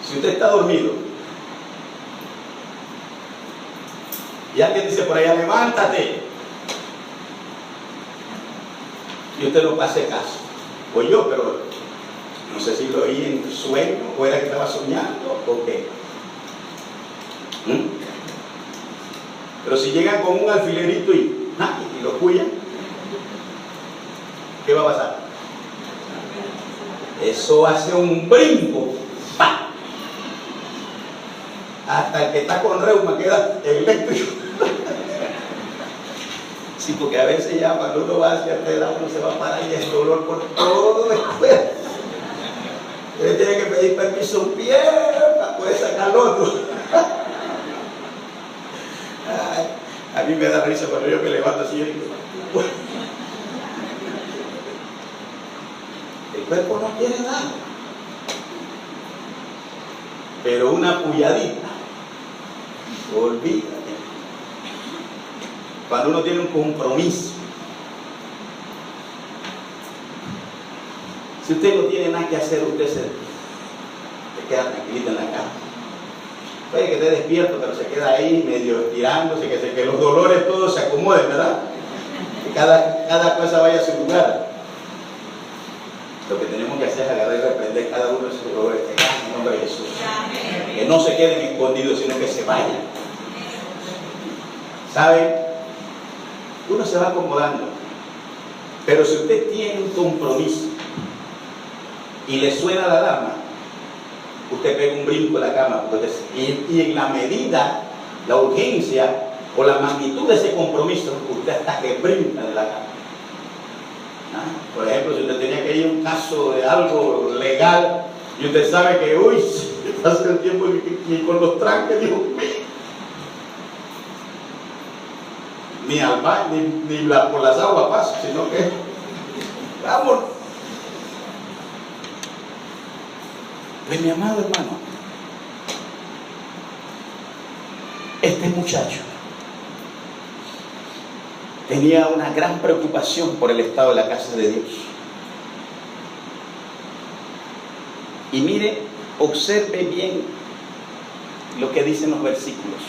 Si usted está dormido y alguien dice por allá: levántate, y usted no hace caso, o yo, pero no sé si lo oí en sueño o era que estaba soñando o qué. Pero si llegan con un alfilerito y lo cuyan, ¿qué va a pasar? Eso hace un brinco. ¡Pah! Hasta el que está con reuma queda eléctrico. Sí, porque a veces ya cuando uno va hacia este lado, uno se va a parar y el dolor por todo el cuerpo. Usted tiene que pedir permiso a un pie para poder sacar el otro. Ay, a mí me da risa cuando yo me levanto así. El cuerpo no quiere nada. Pero una puyadita, olvídate. Cuando uno tiene un compromiso. Si usted no tiene nada que hacer, usted se queda tranquilito en la cama. Puede que esté despierto, pero se queda ahí medio estirándose, que los dolores todos se acomoden, ¿verdad? Que cada cosa vaya a su lugar. Lo que tenemos que hacer es agarrar y reprender cada uno de sus dolores en el nombre de Jesús. Que no se queden escondidos, sino que se vayan. ¿Saben? Uno se va acomodando. Pero si usted tiene un compromiso y le suena la alarma, usted pega un brinco en la cama. Y en la medida, la urgencia o la magnitud de ese compromiso, usted hasta que brinca de la cama. Por ejemplo, si usted tenía que ir a un caso de algo legal y usted sabe que, hace el tiempo ni con los tranques, digo, ni al baño, ni por las aguas paso, sino que, vamos. Pues mi amado hermano, este muchacho tenía una gran preocupación por el estado de la casa de Dios. Y mire, observe bien lo que dicen los versículos.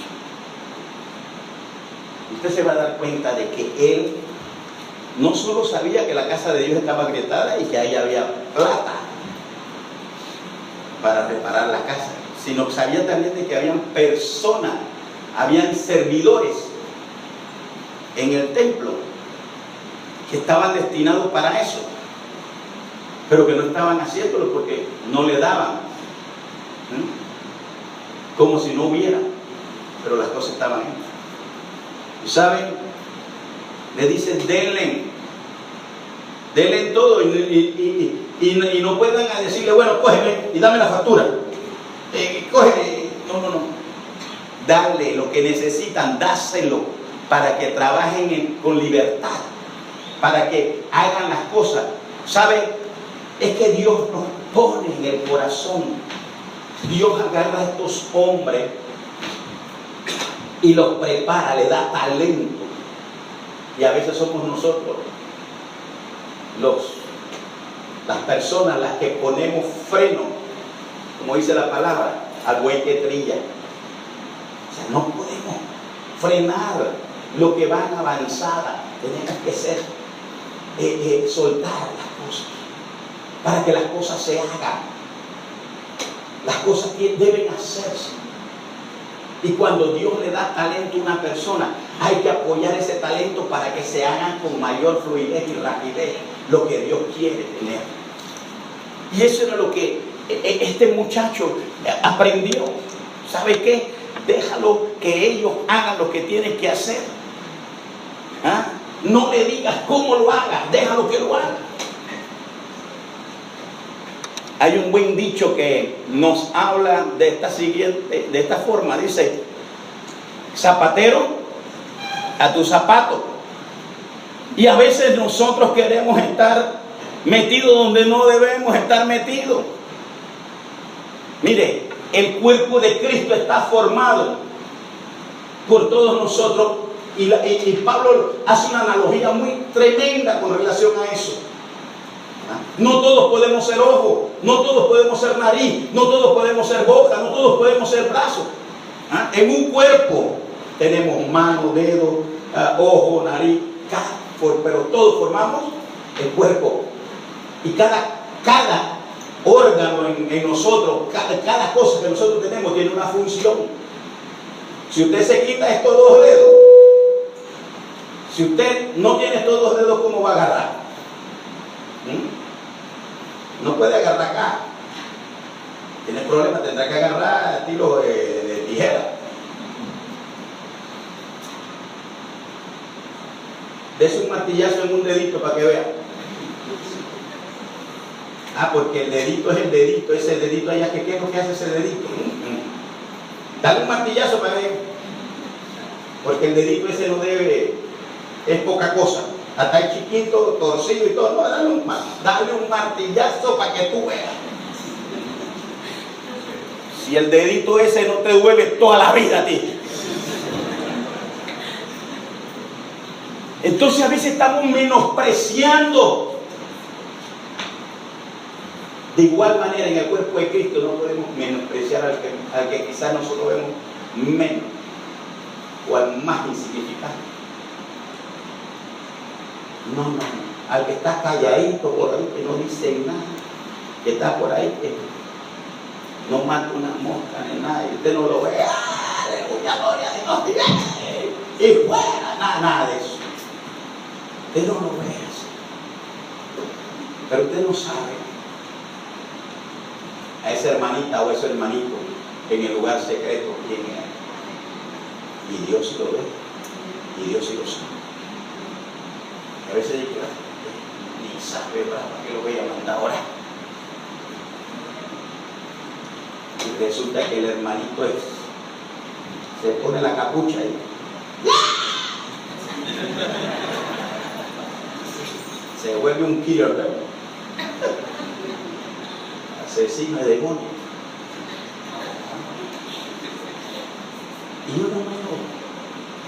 Usted se va a dar cuenta de que él no solo sabía que la casa de Dios estaba agrietada y que ahí había plata para reparar la casa, sino que sabía también de que habían personas, habían servidores en el templo que estaban destinados para eso, pero que no estaban haciéndolo porque no le daban, como si no hubiera, pero las cosas estaban hechas. ¿Y saben? Le dicen: denle todo, y no puedan decirle: bueno, cógeme y dame la factura, cógeme. No, dale lo que necesitan, dáselo para que trabajen con libertad, para que hagan las cosas. ¿Saben? Es que Dios nos pone en el corazón. Dios agarra a estos hombres y los prepara, le da talento. Y a veces somos nosotros las personas las que ponemos freno, como dice la palabra, al buey que trilla. O sea, no podemos frenar lo que va en avanzada. Tenemos que ser soltar las cosas para que las cosas se hagan. Las cosas que deben hacerse. Y cuando Dios le da talento a una persona, hay que apoyar ese talento para que se hagan con mayor fluidez y rapidez lo que Dios quiere tener. Y eso era lo que este muchacho aprendió. ¿Sabes qué? Déjalo que ellos hagan lo que tienen que hacer. ¿Ah? No le digas cómo lo hagas, déjalo que lo haga. Hay un buen dicho que nos habla de esta forma. Dice: zapatero a tu zapato. Y a veces nosotros queremos estar metidos donde no debemos estar metidos. Mire, el cuerpo de Cristo está formado por todos nosotros. Y Pablo hace una analogía muy tremenda con relación a eso. No todos podemos ser ojos, no todos podemos ser nariz, no todos podemos ser boca, no todos podemos ser brazos. En un cuerpo tenemos mano, dedo, ojo, nariz, pero todos formamos el cuerpo. Y cada órgano en nosotros, cada cosa que nosotros tenemos tiene una función. Si usted se quita estos dos dedos, si usted no tiene estos dos dedos, ¿cómo va a agarrar? No puede agarrar acá. Tiene problemas, tendrá que agarrar estilo de tijera. Dese un martillazo en un dedito para que vea. Porque el dedito es el dedito, ese dedito allá, ¿qué es lo que hace ese dedito? Dale un martillazo para ver. Porque el dedito ese no debe, es poca cosa. Hasta el chiquito, torcido y todo. No, dale un martillazo para que tú veas. Si el dedito ese no te duele toda la vida a ti. Entonces a veces estamos menospreciando. De igual manera, en el cuerpo de Cristo no podemos menospreciar al que quizás nosotros vemos menos o al más insignificante. No, al que está calladito por ahí, que no dice nada, que está por ahí, que no mata una mosca ni nada, y usted no lo ve, aleluya, gloria a Dios, y fuera, nada de eso. Usted no lo ve así. Pero usted no sabe a esa hermanita o a ese hermanito en el lugar secreto quién es. Y Dios sí lo ve, y Dios sí lo sabe. A veces digo, ni sabe, ¿para qué lo voy a mandar ahora? Y resulta que el hermanito se pone la capucha y se vuelve un killer, ¿verdad? Asesino de demonios.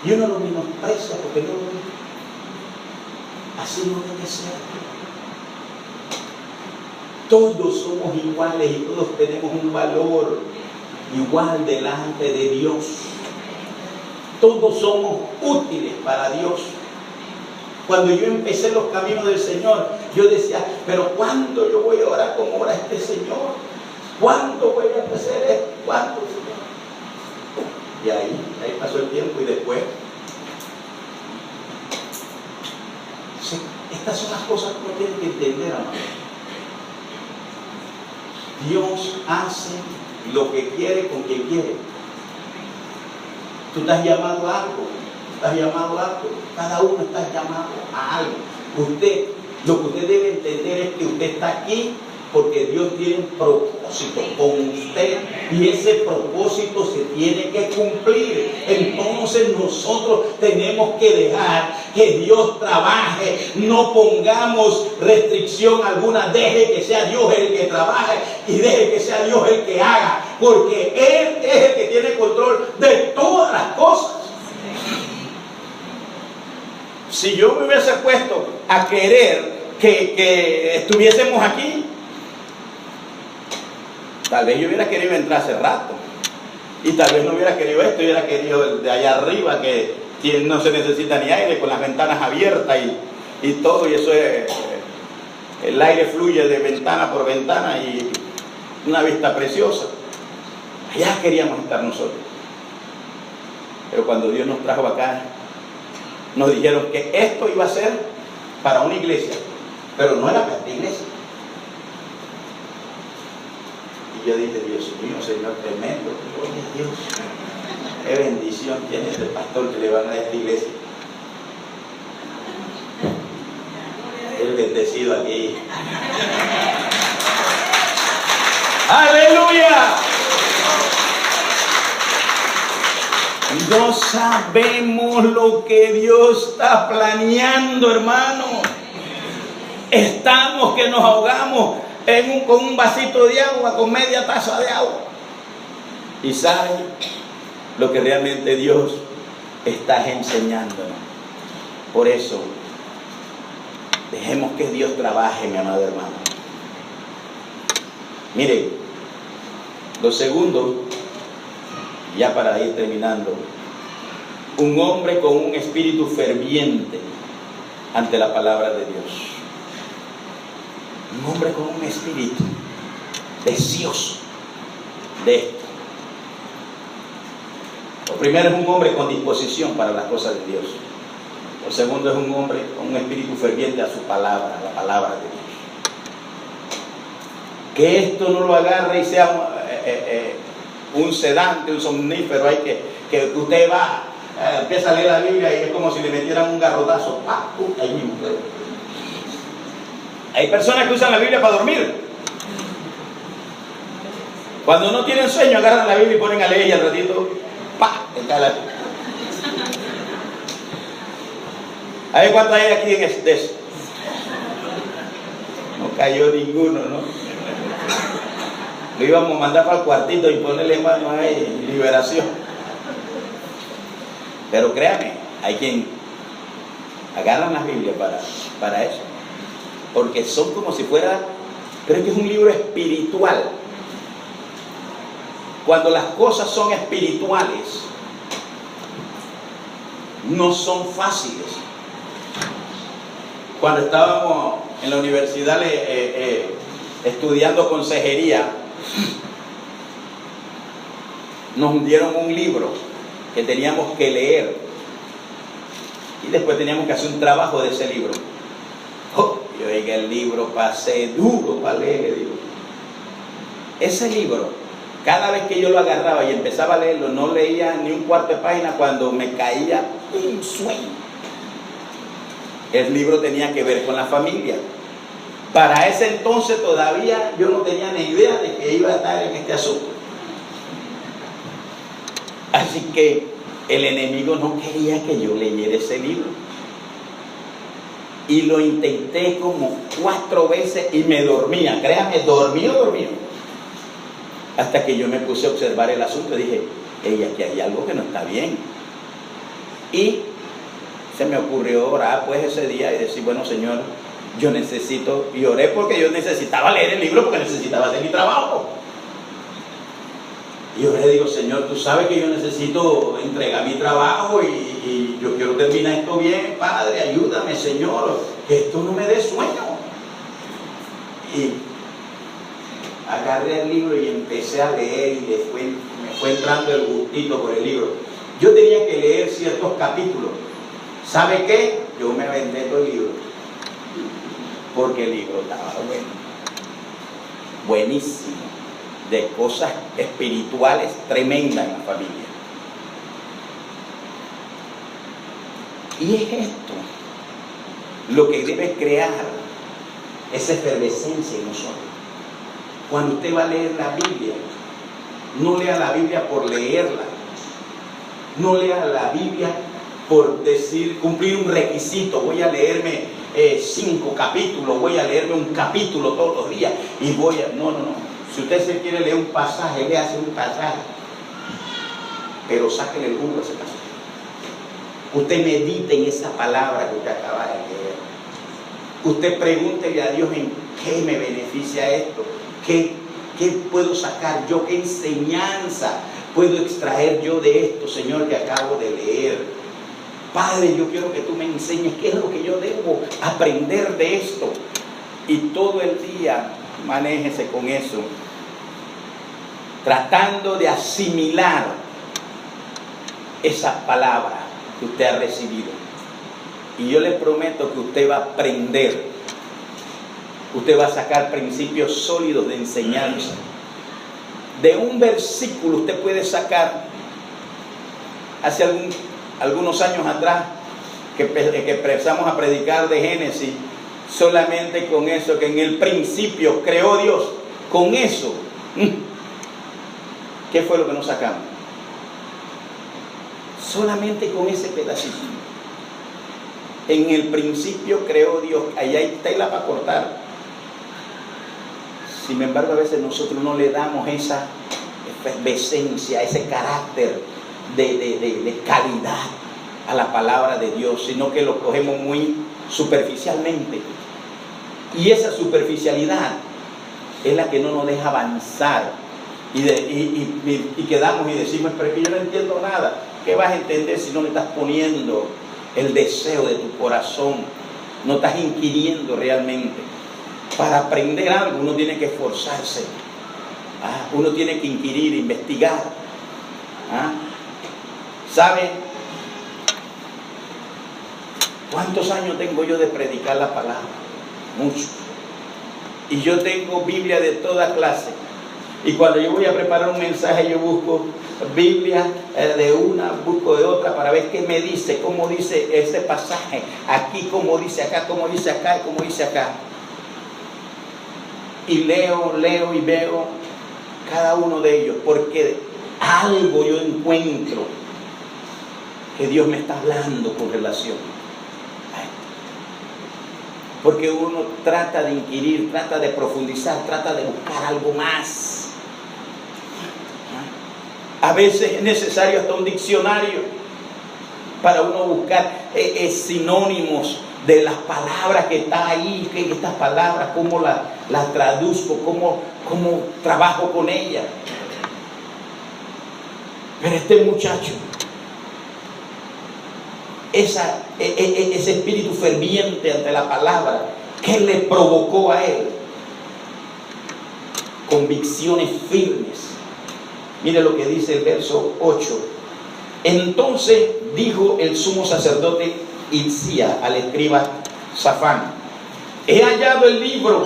Y uno lo menosprecia porque no lo ve. Así no debe ser. Todos somos iguales y todos tenemos un valor igual delante de Dios. Todos somos útiles para Dios. Cuando yo empecé los caminos del Señor, yo decía, pero ¿cuándo yo voy a orar como ora este Señor? ¿Cuándo voy a empezar esto? ¿Cuándo? Y ahí pasó el tiempo y después. Estas son las cosas que uno tiene que entender, amado. Dios hace lo que quiere con quien quiere. Tú estás llamado a algo. Cada uno está llamado a algo. Lo que usted debe entender es que usted está aquí porque Dios tiene un propósito con usted y ese propósito se tiene que cumplir. Entonces nosotros tenemos que dejar que Dios trabaje, no pongamos restricción alguna, deje que sea Dios el que trabaje y deje que sea Dios el que haga, porque Él es el que tiene control de todas las cosas. Si yo me hubiese puesto a querer que estuviésemos aquí, tal vez yo hubiera querido entrar hace rato. Y tal vez no hubiera querido esto, hubiera querido de allá arriba, que no se necesita ni aire, con las ventanas abiertas y todo. Y eso es, el aire fluye de ventana por ventana y una vista preciosa. Allá queríamos estar nosotros. Pero cuando Dios nos trajo acá, nos dijeron que esto iba a ser para una iglesia, pero no era para esta iglesia. Y yo dije, Dios mío, Señor, tremendo, gloria Dios, qué bendición tiene este pastor que le van a esta iglesia. El bendecido aquí. ¡Aleluya! No sabemos lo que Dios está planeando, hermano. Estamos que nos ahogamos con un vasito de agua, con media taza de agua. Y saben lo que realmente Dios está enseñándonos. Por eso, dejemos que Dios trabaje, mi amado hermano. Mire, lo segundo, ya para ir terminando, un hombre con un espíritu ferviente ante la palabra de Dios. Un hombre con un espíritu deseoso de esto. Lo primero es un hombre con disposición para las cosas de Dios. Lo segundo es un hombre con un espíritu ferviente a su palabra, a la palabra de Dios. Que esto no lo agarre y sea un sedante, un somnífero. Hay que usted va, empieza a leer la Biblia y es como si le metieran un garrotazo. Ahí mismo. Hay personas que usan la Biblia para dormir. Cuando no tienen sueño, agarran la Biblia y ponen a leer y al ratito, a ver cuántos hay aquí en eso. No cayó ninguno, ¿no? Lo íbamos a mandar para el cuartito y ponerle mano ahí, liberación. Pero créame, hay quien agarran las Biblias para eso. Porque son como si fuera, pero es que es un libro espiritual. Cuando las cosas son espirituales, no son fáciles. Cuando estábamos en la universidad estudiando consejería, nos dieron un libro que teníamos que leer y después teníamos que hacer un trabajo de ese libro. Yo llegué al libro, pasé duro para leer, digo. Ese libro, cada vez que yo lo agarraba y empezaba a leerlo, no leía ni un cuarto de página cuando me caía un sueño. El libro tenía que ver con la familia. Para ese entonces todavía yo no tenía ni idea de que iba a estar en este asunto. Así que el enemigo no quería que yo leyera ese libro. Y lo intenté como 4 veces y me dormía. Créame, dormía. Hasta que yo me puse a observar el asunto y dije, aquí hay algo que no está bien. Y se me ocurrió orar pues ese día y decir, bueno, Señor, yo necesito, y oré porque yo necesitaba leer el libro porque necesitaba hacer mi trabajo. Y oré, digo, Señor, tú sabes que yo necesito entregar mi trabajo y yo quiero terminar esto bien, Padre, ayúdame, Señor, que esto no me dé sueño. Y agarré el libro y empecé a leer y después me fue entrando el gustito por el libro. Yo tenía que leer ciertos capítulos. ¿Sabe qué? Yo me aventé todo el libro. Porque el libro estaba bueno. Buenísimo. De cosas espirituales tremendas en la familia. Y es esto lo que debe crear esa efervescencia en nosotros. Cuando usted va a leer la Biblia, no lea la Biblia por leerla. No lea la Biblia por decir, cumplir un requisito. Voy a leerme 5 capítulos, voy a leerme un capítulo todos los días y voy a... No. Si usted se quiere leer un pasaje, léase un pasaje. Pero sáquele el jugo a ese pasaje. Usted medite en esa palabra que usted acaba de leer. Usted pregúntele a Dios en qué me beneficia esto. ¿Qué puedo sacar yo? ¿Qué enseñanza puedo extraer yo de esto, Señor, que acabo de leer? Padre, yo quiero que tú me enseñes qué es lo que yo debo aprender de esto. Y todo el día manéjese con eso, tratando de asimilar esa palabra que usted ha recibido. Y yo le prometo que usted va a aprender, usted va a sacar principios sólidos de enseñanza de un versículo usted puede sacar, hace algunos años atrás, que empezamos a predicar de Génesis, solamente con eso, que en el principio creó Dios, con eso, ¿qué fue lo que nos sacamos? Solamente con ese pedacito. En el principio creó Dios, allá hay tela para cortar. Sin embargo, a veces nosotros no le damos esa efervescencia, ese carácter de calidad a la palabra de Dios, sino que lo cogemos muy superficialmente. Y esa superficialidad es la que no nos deja avanzar. Y quedamos y decimos, pero es que yo no entiendo nada. ¿Qué vas a entender si no le estás poniendo el deseo de tu corazón? No estás inquiriendo realmente. Para aprender algo uno tiene que esforzarse. Uno tiene que inquirir, investigar. ¿Sabe cuántos años tengo yo de predicar la palabra? Muchos. Y yo tengo Biblia de toda clase. Y cuando yo voy a preparar un mensaje, yo busco Biblia de una, busco de otra, para ver qué me dice, cómo dice este pasaje, aquí cómo dice acá, cómo dice acá y cómo dice acá. Y leo y veo cada uno de ellos, porque algo yo encuentro que Dios me está hablando con relación a esto. Porque uno trata de inquirir, trata de profundizar, trata de buscar algo más. A veces es necesario hasta un diccionario para uno buscar sinónimos de las palabras que están ahí, que estas palabras, cómo las traduzco, cómo trabajo con ellas. Pero este muchacho, ese espíritu ferviente ante la palabra, ¿qué le provocó a él? Convicciones firmes. Mire lo que dice el verso 8. Entonces dijo el sumo sacerdote Hilcías al escriba Safán: he hallado el libro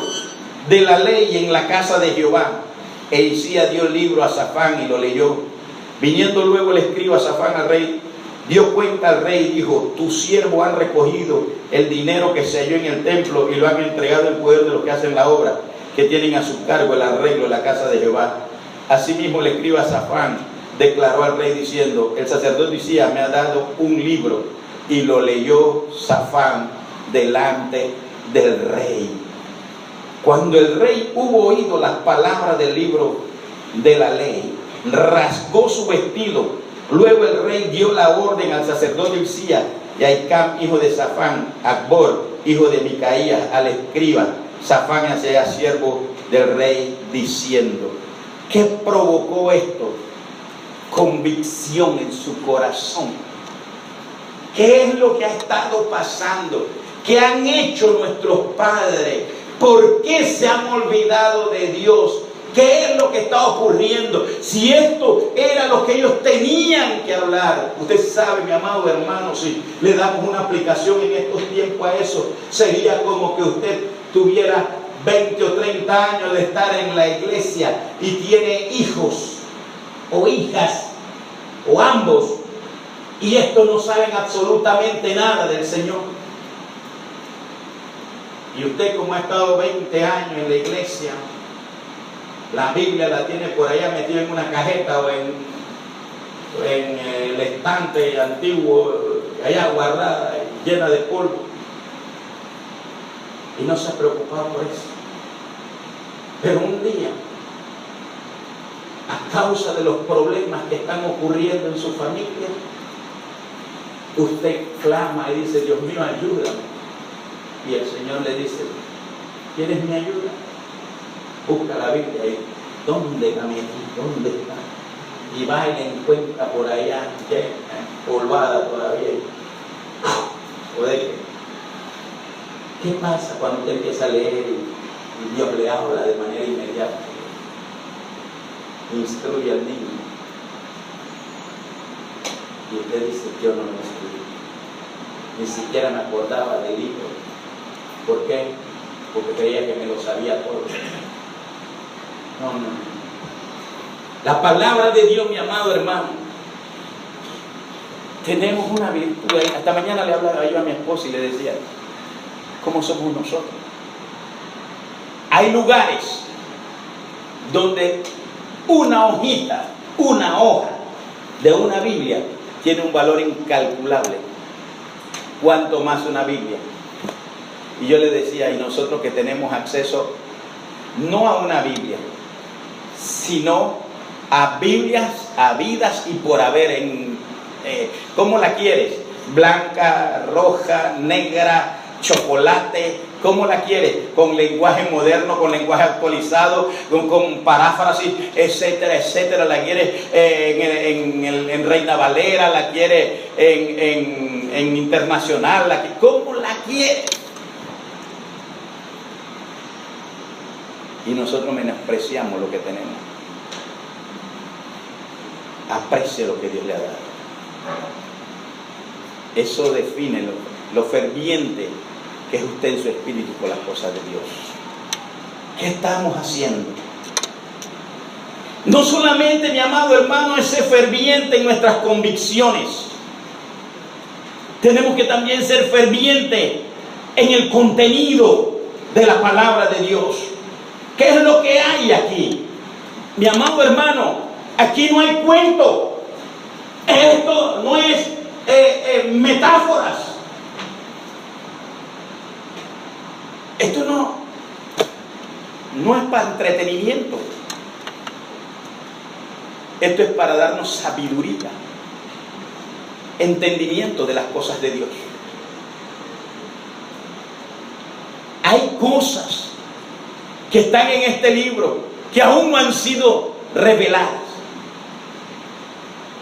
de la ley en la casa de Jehová. E Hilcías dio el libro a Safán y lo leyó. Viniendo luego el escriba Safán al rey, dio cuenta al rey y dijo: tus siervos han recogido el dinero que se halló en el templo y lo han entregado en poder de los que hacen la obra, que tienen a su cargo el arreglo de la casa de Jehová. Asimismo el escriba Safán declaró al rey diciendo: el sacerdote Hilcías me ha dado un libro. Y lo leyó Safán delante del rey. Cuando el rey hubo oído las palabras del libro de la ley, rasgó su vestido. Luego el rey dio la orden al sacerdote Hilcías y a Hicam, hijo de Safán, Acbor, hijo de Micaías, al escriba Safán, hacia siervo del rey, diciendo: ¿qué provocó esto? Convicción en su corazón. ¿Qué es lo que ha estado pasando? ¿Qué han hecho nuestros padres? ¿Por qué se han olvidado de Dios? ¿Qué es lo que está ocurriendo? Si esto era lo que ellos tenían que hablar. Usted sabe, mi amado hermano, si le damos una aplicación en estos tiempos a eso, sería como que usted tuviera 20 o 30 años de estar en la iglesia y tiene hijos o hijas o ambos, y estos no saben absolutamente nada del Señor. Y usted, como ha estado 20 años en la iglesia, la Biblia la tiene por allá metida en una cajeta o en el estante antiguo, allá guardada, llena de polvo, y no se ha preocupado por eso. Pero un día, a causa de los problemas que están ocurriendo en su familia, usted clama y dice: Dios mío, ayúdame. Y el Señor le dice: ¿quieres mi ayuda? Busca la Biblia ahí. ¿Dónde la metí? ¿Dónde está? Y va y la encuentra por allá, polvada todavía. ¿Qué pasa cuando usted empieza a leer y Dios le habla de manera inmediata? Instruye al niño. Y usted dice: yo no lo escribí. Ni siquiera me acordaba del libro. ¿Por qué? Porque creía que me lo sabía todo. No. La palabra de Dios, mi amado hermano, tenemos una virtud. Hasta mañana le hablaba yo a mi esposa y le decía, ¿cómo somos nosotros? Hay lugares donde una hojita, una hoja de una Biblia tiene un valor incalculable. ¿Cuánto más una Biblia? Y yo le decía, y nosotros que tenemos acceso no a una Biblia, sino a Biblias habidas y por haber, ¿cómo la quieres? Blanca, roja, negra, chocolate, ¿cómo la quieres? Con lenguaje moderno, con lenguaje actualizado, con paráfrasis, etcétera, etcétera. La quieres en Reina Valera, la quieres en internacional, ¿cómo la quieres? Y nosotros menospreciamos lo que tenemos. Aprecie lo que Dios le ha dado. Eso define lo ferviente que es usted en su espíritu por las cosas de Dios. ¿Qué estamos haciendo? No solamente, mi amado hermano, es ser ferviente en nuestras convicciones. Tenemos que también ser fervientes en el contenido de la palabra de Dios. ¿Qué es lo que hay aquí? Mi amado hermano, aquí no hay cuento. Esto no es metáforas. Esto no es para entretenimiento. Esto es para darnos sabiduría, entendimiento de las cosas de Dios. Hay cosas que están en este libro que aún no han sido reveladas,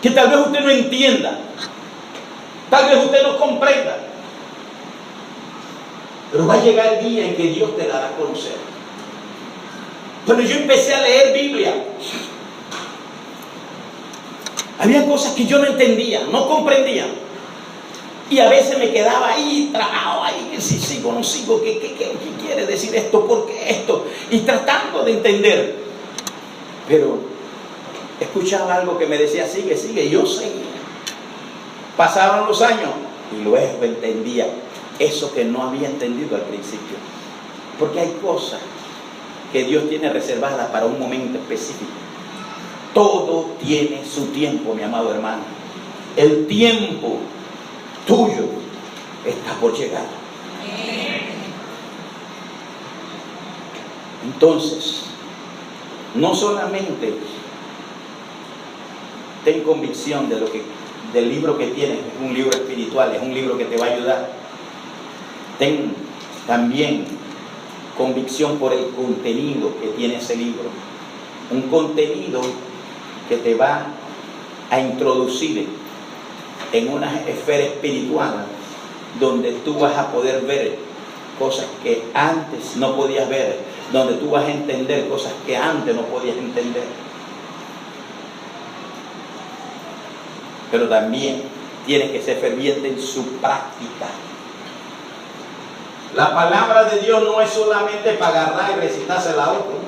que tal vez usted no entienda, tal vez usted no comprenda, pero va a llegar el día en que Dios te dará a conocer. Cuando yo empecé a leer Biblia, había cosas que yo no entendía, no comprendía, y a veces me quedaba ahí trabado, ahí, si sigo o no sigo, ¿qué quiere decir esto? ¿Por qué esto? Y tratando de entender, pero escuchaba algo que me decía, sigue, y yo seguía. Pasaron los años y luego entendía eso que no había entendido al principio, porque hay cosas que Dios tiene reservadas para un momento específico. Todo tiene su tiempo, mi amado hermano. El tiempo tuyo está por llegar. Entonces, no solamente ten convicción del libro que tienes, es un libro espiritual, es un libro que te va a ayudar. Ten también convicción por el contenido que tiene ese libro. Un contenido que te va a introducir en una esfera espiritual donde tú vas a poder ver cosas que antes no podías ver, donde tú vas a entender cosas que antes no podías entender. Pero también tienes que ser ferviente en su práctica. La palabra de Dios no es solamente para agarrar y recitársela a otro,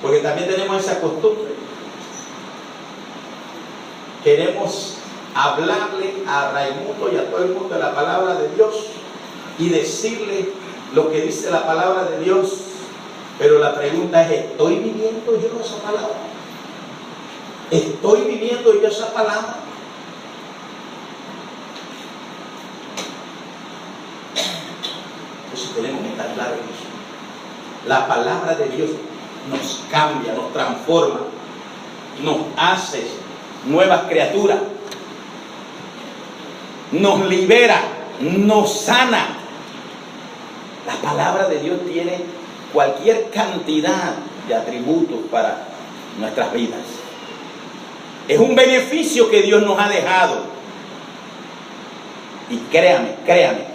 porque también tenemos esa costumbre. Queremos hablarle a Raimundo y a todo el mundo de la palabra de Dios y decirle lo que dice la palabra de Dios, pero la pregunta es, ¿estoy viviendo yo esa palabra? ¿Estoy viviendo yo esa palabra? Entonces tenemos que estar claros en eso. La palabra de Dios nos cambia, nos transforma, nos hace nuevas criaturas, nos libera, nos sana. La palabra de Dios tiene cualquier cantidad de atributos para nuestras vidas. Es un beneficio que Dios nos ha dejado. Y créame,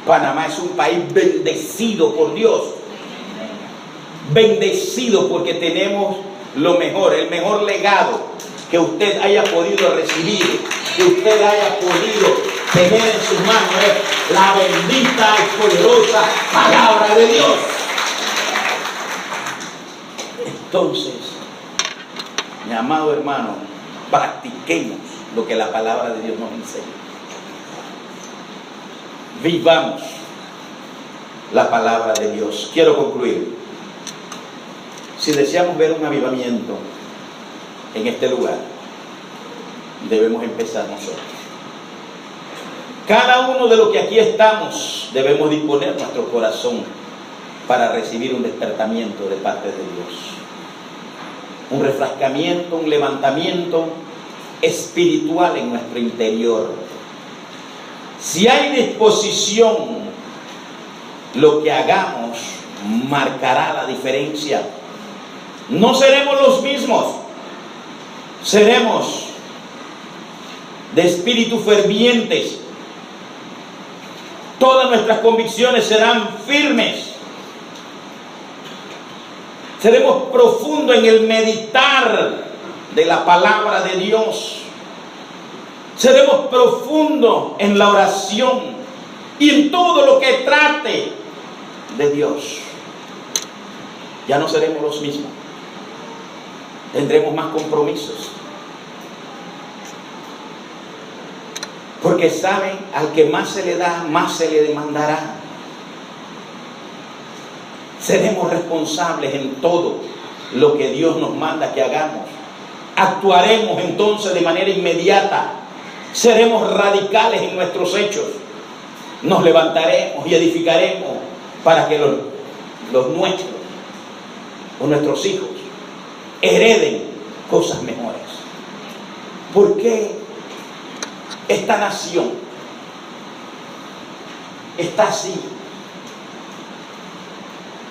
Panamá es un país bendecido por Dios. Bendecido porque tenemos lo mejor, el mejor legado que usted haya podido recibir, que usted haya podido tener en sus manos, es la bendita y poderosa palabra de Dios. Entonces, mi amado hermano, practiquemos lo que la palabra de Dios nos enseña. Vivamos la palabra de Dios. Quiero concluir. Si deseamos ver un avivamiento en este lugar, debemos empezar nosotros. Cada uno de los que aquí estamos debemos disponer nuestro corazón para recibir un despertamiento de parte de Dios. Un refrescamiento, un levantamiento espiritual en nuestro interior. Si hay disposición, lo que hagamos marcará la diferencia. No seremos los mismos. Seremos de espíritu fervientes. Todas nuestras convicciones serán firmes. Seremos profundos en el meditar de la palabra de Dios. Seremos profundos en la oración y en todo lo que trate de Dios. Ya no seremos los mismos. Tendremos más compromisos. Porque saben, al que más se le da, más se le demandará. Seremos responsables en todo lo que Dios nos manda que hagamos. Actuaremos entonces de manera inmediata. Seremos radicales en nuestros hechos. Nos levantaremos y edificaremos para que los nuestros o nuestros hijos hereden cosas mejores. ¿Por qué esta nación está así?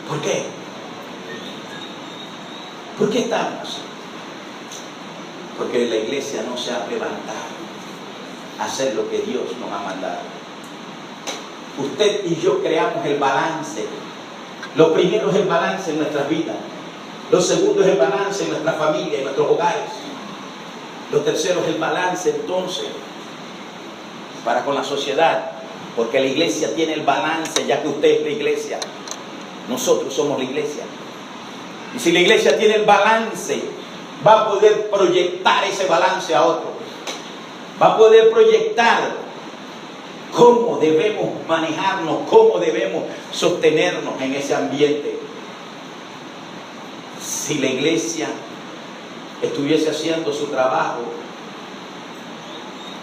¿Por qué? ¿Por qué estamos así? Porque la iglesia no se ha levantado a hacer lo que Dios nos ha mandado. Usted y yo creamos el balance. Lo primero es el balance en nuestras vidas. Lo segundo es el balance en nuestra familia, en nuestros hogares. Lo tercero es el balance entonces para con la sociedad, porque la iglesia tiene el balance, ya que usted es la iglesia. Nosotros somos la iglesia. Y si la iglesia tiene el balance, va a poder proyectar ese balance a otro. Va a poder proyectar cómo debemos manejarnos, cómo debemos sostenernos en ese ambiente. Si la iglesia estuviese haciendo su trabajo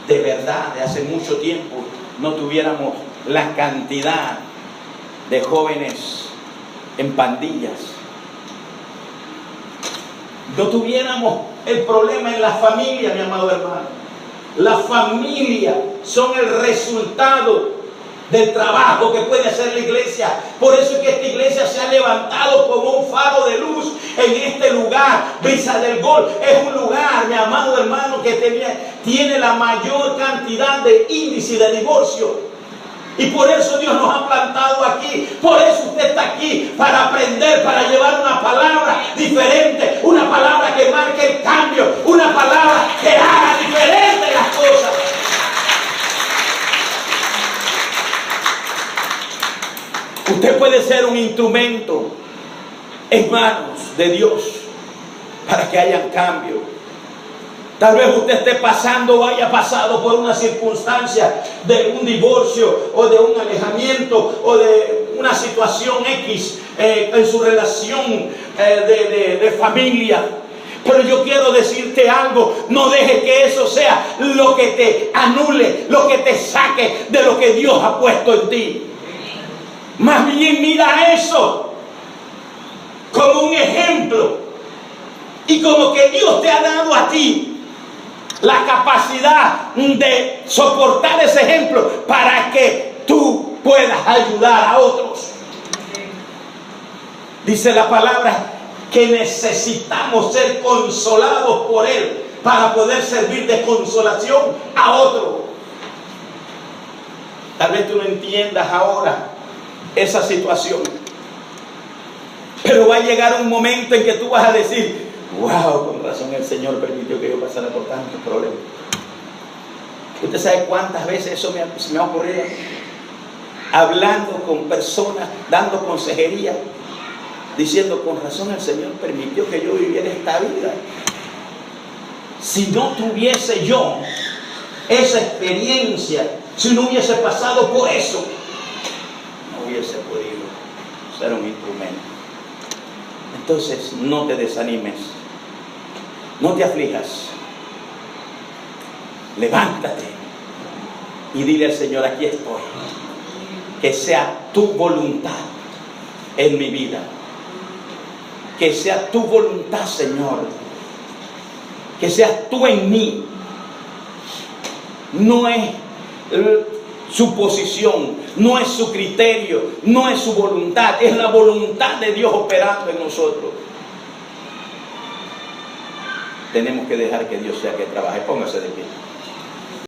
de verdad, de hace mucho tiempo, no tuviéramos la cantidad de jóvenes en pandillas. No tuviéramos el problema en la familia, mi amado hermano. La familia son el resultado del trabajo que puede hacer la iglesia. Por eso es que esta iglesia se ha levantado como un faro de luz en este lugar. Brisa del Gol es un lugar, mi amado hermano, que tiene la mayor cantidad de índice de divorcio. Y por eso Dios nos ha plantado aquí. Por eso usted está aquí, para aprender, para llevar una palabra diferente, una palabra que marque el cambio, una palabra que haga diferente las cosas. Usted puede ser un instrumento en manos de Dios para que haya cambio. Tal vez usted esté pasando o haya pasado por una circunstancia de un divorcio o de un alejamiento o de una situación X en su relación de familia. Pero yo quiero decirte algo: no dejes que eso sea lo que te anule, lo que te saque de lo que Dios ha puesto en ti. Más bien mira eso como un ejemplo y como que Dios te ha dado a ti la capacidad de soportar ese ejemplo para que tú puedas ayudar a otros. Dice la palabra que necesitamos ser consolados por Él para poder servir de consolación a otro. Tal vez tú no entiendas ahora esa situación, pero va a llegar un momento en que tú vas a decir: wow, con razón el Señor permitió que yo pasara por tantos problemas. ¿Usted sabe cuántas veces eso me ha ocurrido? Hablando con personas, dando consejería, diciendo: con razón el Señor permitió que yo viviera esta vida. si no tuviese yo esa experiencia, si no hubiese pasado por eso, no hubiese podido ser un instrumento. Entonces, no te desanimes, no te aflijas, levántate y dile al Señor: aquí estoy, que sea tu voluntad en mi vida, que sea tu voluntad, Señor, que seas tú en mí. No es su posición, no es su criterio, no es su voluntad, es la voluntad de Dios operando en nosotros. Tenemos que dejar que Dios sea que trabaje. Póngase de pie.